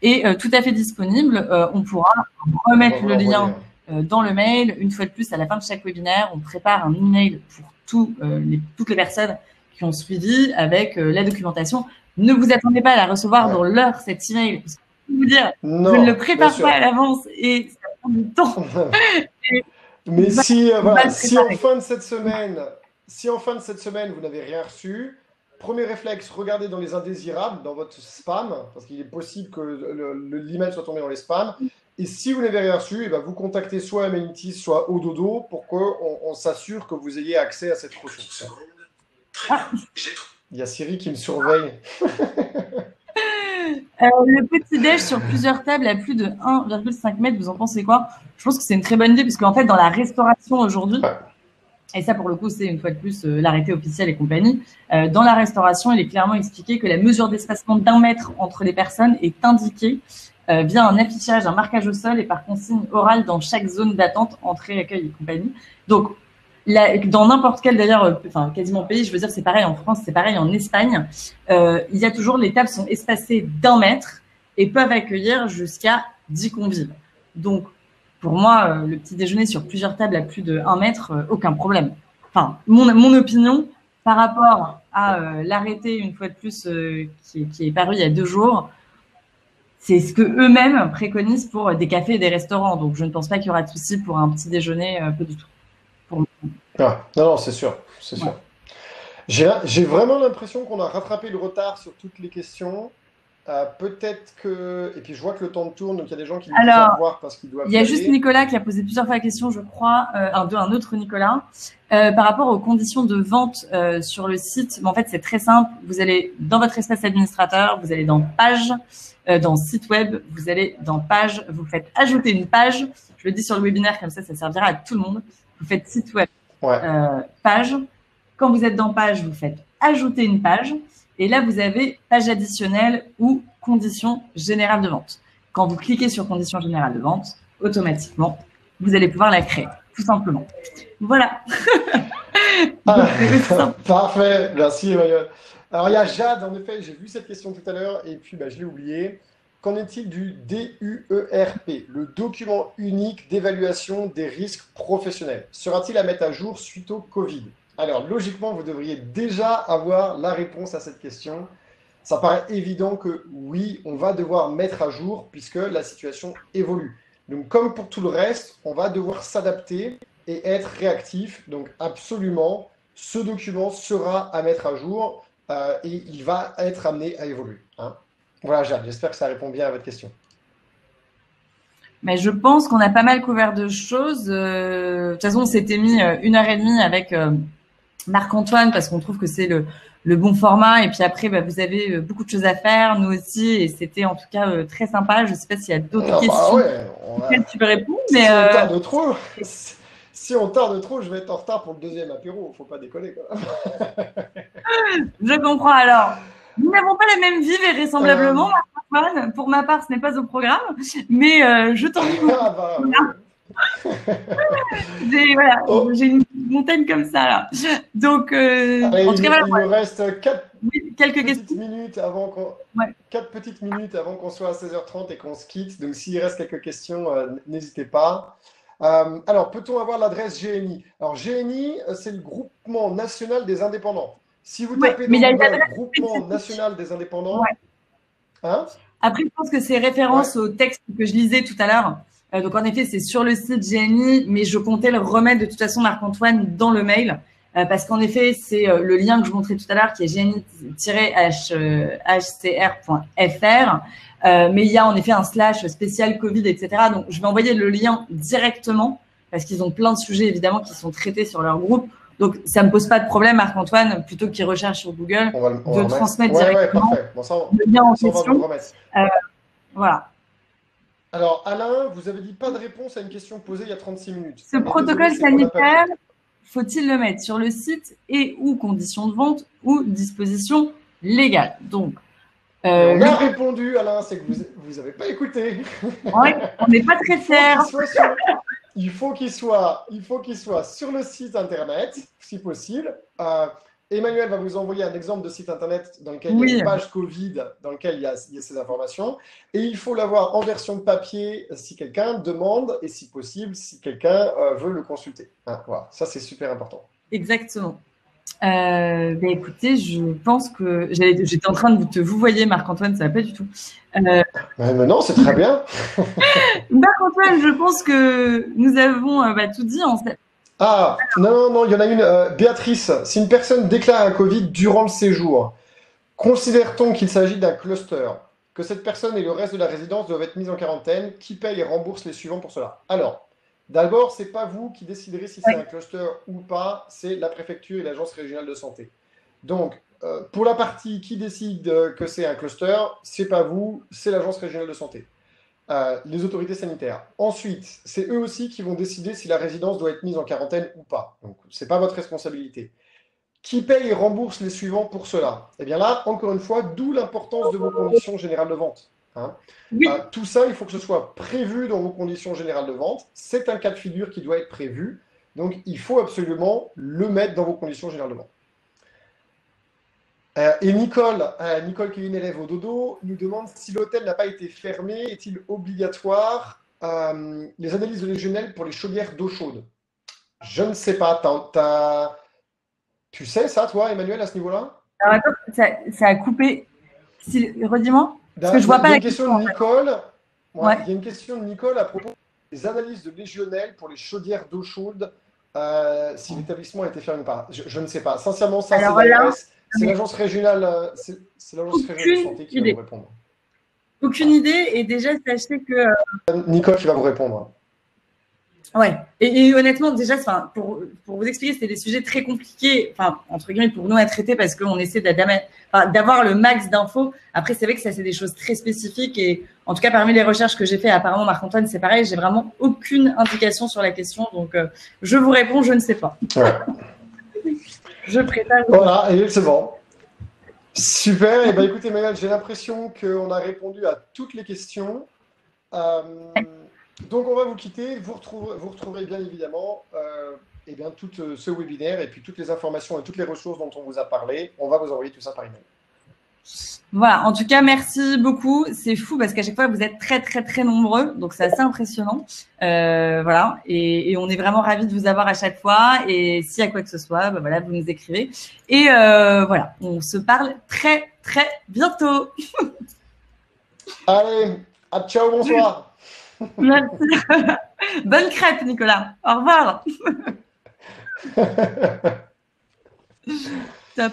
S2: est tout à fait disponible. On pourra remettre le lien dans le mail. Une fois de plus, à la fin de chaque webinaire, on prépare un email pour toutes les personnes qui ont suivi avec la documentation. Ne vous attendez pas à la recevoir dans l'heure, cet email. Parce que je peux vous dire,
S1: non,
S2: je ne le prépare pas à l'avance et ça prend du temps.
S1: Mais si en fin de cette semaine, vous n'avez rien reçu, premier réflexe, regardez dans les indésirables, dans votre spam, parce qu'il est possible que l'email soit tombé dans les spams. Et si vous n'avez rien reçu, vous contactez soit Amenities, soit Ododo pour qu'on s'assure que vous ayez accès à cette ressource. Ah. Il y a Siri qui me surveille.
S2: Le petit-déj sur plusieurs tables à plus de 1,5 mètres, vous en pensez quoi? Je pense que c'est une très bonne idée, parce qu'en fait, dans la restauration aujourd'hui, et ça, pour le coup, c'est une fois de plus l'arrêté officiel et compagnie. Dans la restauration, il est clairement expliqué que la mesure d'espacement d'1 mètre entre les personnes est indiquée via un affichage, un marquage au sol et par consigne orale dans chaque zone d'attente, entrée, accueil et compagnie. Donc, dans n'importe quel d'ailleurs, quasiment pays, je veux dire, c'est pareil en France, c'est pareil en Espagne. Il y a toujours, les tables sont espacées d'1 mètre et peuvent accueillir jusqu'à 10 convives. Donc, pour moi, le petit déjeuner sur plusieurs tables à plus de 1 mètre, aucun problème. Enfin, mon opinion par rapport à l'arrêté, une fois de plus, qui est paru il y a 2 jours, c'est ce que eux-mêmes préconisent pour des cafés et des restaurants. Donc, je ne pense pas qu'il y aura de souci pour un petit déjeuner, pas du tout.
S1: Non, c'est sûr, c'est sûr. J'ai vraiment l'impression qu'on a rattrapé le retard sur toutes les questions. Peut-être que... Et puis, je vois que le temps tourne, donc il y a des gens qui nous disent
S2: Alors,
S1: au revoir parce qu'ils doivent
S2: il y
S1: y
S2: a juste
S1: aller.
S2: Nicolas qui a posé plusieurs fois la question, je crois, un autre Nicolas, par rapport aux conditions de vente sur le site. Mais en fait, c'est très simple. Vous allez dans votre espace administrateur, vous allez dans page, dans site web, vous allez dans page, vous faites ajouter une page. Je le dis sur le webinaire, comme ça servira à tout le monde. Vous faites site web,
S1: Ouais.
S2: page. Quand vous êtes dans page, vous faites ajouter une page. Et là, vous avez page additionnelle ou conditions générales de vente. Quand vous cliquez sur conditions générales de vente, automatiquement, vous allez pouvoir la créer, tout simplement. Voilà.
S1: Parfait, merci Emmanuel. Alors il y a Jade, en effet, j'ai vu cette question tout à l'heure et puis je l'ai oublié. Qu'en est-il du DUERP, le document unique d'évaluation des risques professionnels? Sera-t-il à mettre à jour suite au Covid? Alors logiquement, vous devriez déjà avoir la réponse à cette question. Ça paraît évident que oui, on va devoir mettre à jour puisque la situation évolue. Donc comme pour tout le reste, on va devoir s'adapter et être réactif. Donc absolument, ce document sera à mettre à jour et il va être amené à évoluer. Hein. Voilà, Jade, j'espère que ça répond bien à votre question.
S2: Mais je pense qu'on a pas mal couvert de choses. De toute façon, on s'était mis 1h30 avec Marc-Antoine parce qu'on trouve que c'est le bon format. Et puis après, vous avez beaucoup de choses à faire, nous aussi. Et c'était en tout cas très sympa. Je ne sais pas s'il y a d'autres questions auxquelles tu peux répondre. Mais,
S1: si on tarde trop, si on tarde trop, je vais être en retard pour le deuxième apéro. Faut pas déconner. Quand même.
S2: Je comprends. Alors, nous n'avons pas la même vie, vraisemblablement, Marc-Antoine. Pour ma part, ce n'est pas au programme. Mais je t'en dis j'ai une montagne comme ça là. Donc,
S1: allez,
S2: en tout cas,
S1: il nous reste
S2: quelques questions.
S1: Quatre petites minutes avant qu'on soit à 16h30 et qu'on se quitte. Donc, s'il reste quelques questions, n'hésitez pas. Alors, peut-on avoir l'adresse GNI? Alors, GNI, c'est le groupement national des indépendants. Si vous tapez dans Google groupement national des indépendants, hein?
S2: Après, je pense que c'est référence au texte que je lisais tout à l'heure. Donc, en effet, c'est sur le site GNI, mais je comptais le remettre de toute façon, Marc-Antoine, dans le mail. Parce qu'en effet, c'est le lien que je montrais tout à l'heure qui est gni-hcr.fr. Mais il y a en effet un / spécial Covid, etc. Donc, je vais envoyer le lien directement parce qu'ils ont plein de sujets, évidemment, qui sont traités sur leur groupe. Donc, ça ne me pose pas de problème, Marc-Antoine, plutôt qu'ils recherchent sur Google, de transmettre directement le lien en question. Voilà.
S1: Alors, Alain, vous avez dit pas de réponse à une question posée il y a 36 minutes.
S2: Ce protocole sanitaire, faut-il le mettre sur le site et ou conditions de vente ou dispositions légales? Donc,
S1: on a répondu, Alain, c'est que vous n'avez pas écouté.
S2: Ouais, on n'est pas très fiers.
S1: Il faut qu'il soit sur le site internet, si possible. Emmanuel va vous envoyer un exemple de site internet dans lequel il y a une page Covid, dans lequel il y a ces informations. Et il faut l'avoir en version de papier si quelqu'un demande et si possible, si quelqu'un veut le consulter. Hein, voilà, ça c'est super important.
S2: Exactement. Écoutez, je pense que j'étais en train de vous voyez, Marc-Antoine, ça va pas du tout.
S1: Mais non, c'est très bien.
S2: Marc-Antoine, je pense que nous avons tout dit en fait.
S1: Ah, non, il y en a une. Béatrice, si une personne déclare un Covid durant le séjour, considère-t-on qu'il s'agit d'un cluster, que cette personne et le reste de la résidence doivent être mis en quarantaine, qui paye et rembourse les suivants pour cela? Alors, d'abord, ce n'est pas vous qui déciderez si c'est un cluster ou pas, c'est la préfecture et l'agence régionale de santé. Donc, pour la partie qui décide que c'est un cluster, c'est pas vous, c'est l'agence régionale de santé. Les autorités sanitaires. Ensuite, c'est eux aussi qui vont décider si la résidence doit être mise en quarantaine ou pas. Donc, ce n'est pas votre responsabilité. Qui paye et rembourse les suivants pour cela? Eh bien là, encore une fois, d'où l'importance de vos conditions générales de vente. Hein. Tout ça, il faut que ce soit prévu dans vos conditions générales de vente. C'est un cas de figure qui doit être prévu. Donc, il faut absolument le mettre dans vos conditions générales de vente. Et Nicole, qui est une élève au dodo, nous demande si l'hôtel n'a pas été fermé, est-il obligatoire les analyses de légionnaires pour les chaudières d'eau chaude? Je ne sais pas. Tu sais ça, toi, Emmanuel, à ce niveau-là?
S2: Alors, attends, ça a coupé. Redis-moi. Parce que je vois pas la question.
S1: Il y a une question de Nicole à propos des analyses de légionnaires pour les chaudières d'eau chaude, si l'établissement a été fermé ou pas. Je ne sais pas. Sincèrement, ça, c'est l'agence régionale de santé qui va nous répondre.
S2: aucune idée. Et déjà, sachez que…
S1: Nicole qui va vous répondre.
S2: Ouais. Et honnêtement, déjà, pour vous expliquer, c'était des sujets très compliqués, enfin, entre guillemets, pour nous à traiter parce qu'on essaie d'avoir le max d'infos. Après, c'est vrai que ça, c'est des choses très spécifiques. Et en tout cas, parmi les recherches que j'ai fait, apparemment, Marc-Antoine, c'est pareil. J'ai vraiment aucune indication sur la question. Donc, je vous réponds, je ne sais pas.
S1: Ouais.
S2: Je préfère.
S1: Voilà, et c'est bon. Super. Et ben, écoutez, Manuel, j'ai l'impression qu'on a répondu à toutes les questions. Donc, on va vous quitter. Vous retrouverez bien évidemment eh bien, tout ce webinaire et puis toutes les informations et toutes les ressources dont on vous a parlé. On va vous envoyer tout ça par email.
S2: Voilà. En tout cas, merci beaucoup. C'est fou parce qu'à chaque fois, vous êtes très, très, très nombreux. Donc, c'est assez impressionnant. Voilà. Et on est vraiment ravis de vous avoir à chaque fois. Et s'il y a quoi que ce soit, ben voilà, vous nous écrivez. Et voilà. On se parle très, très bientôt.
S1: Allez, ciao, bonsoir.
S2: Merci. Bonne crêpe, Nicolas. Au revoir. Top.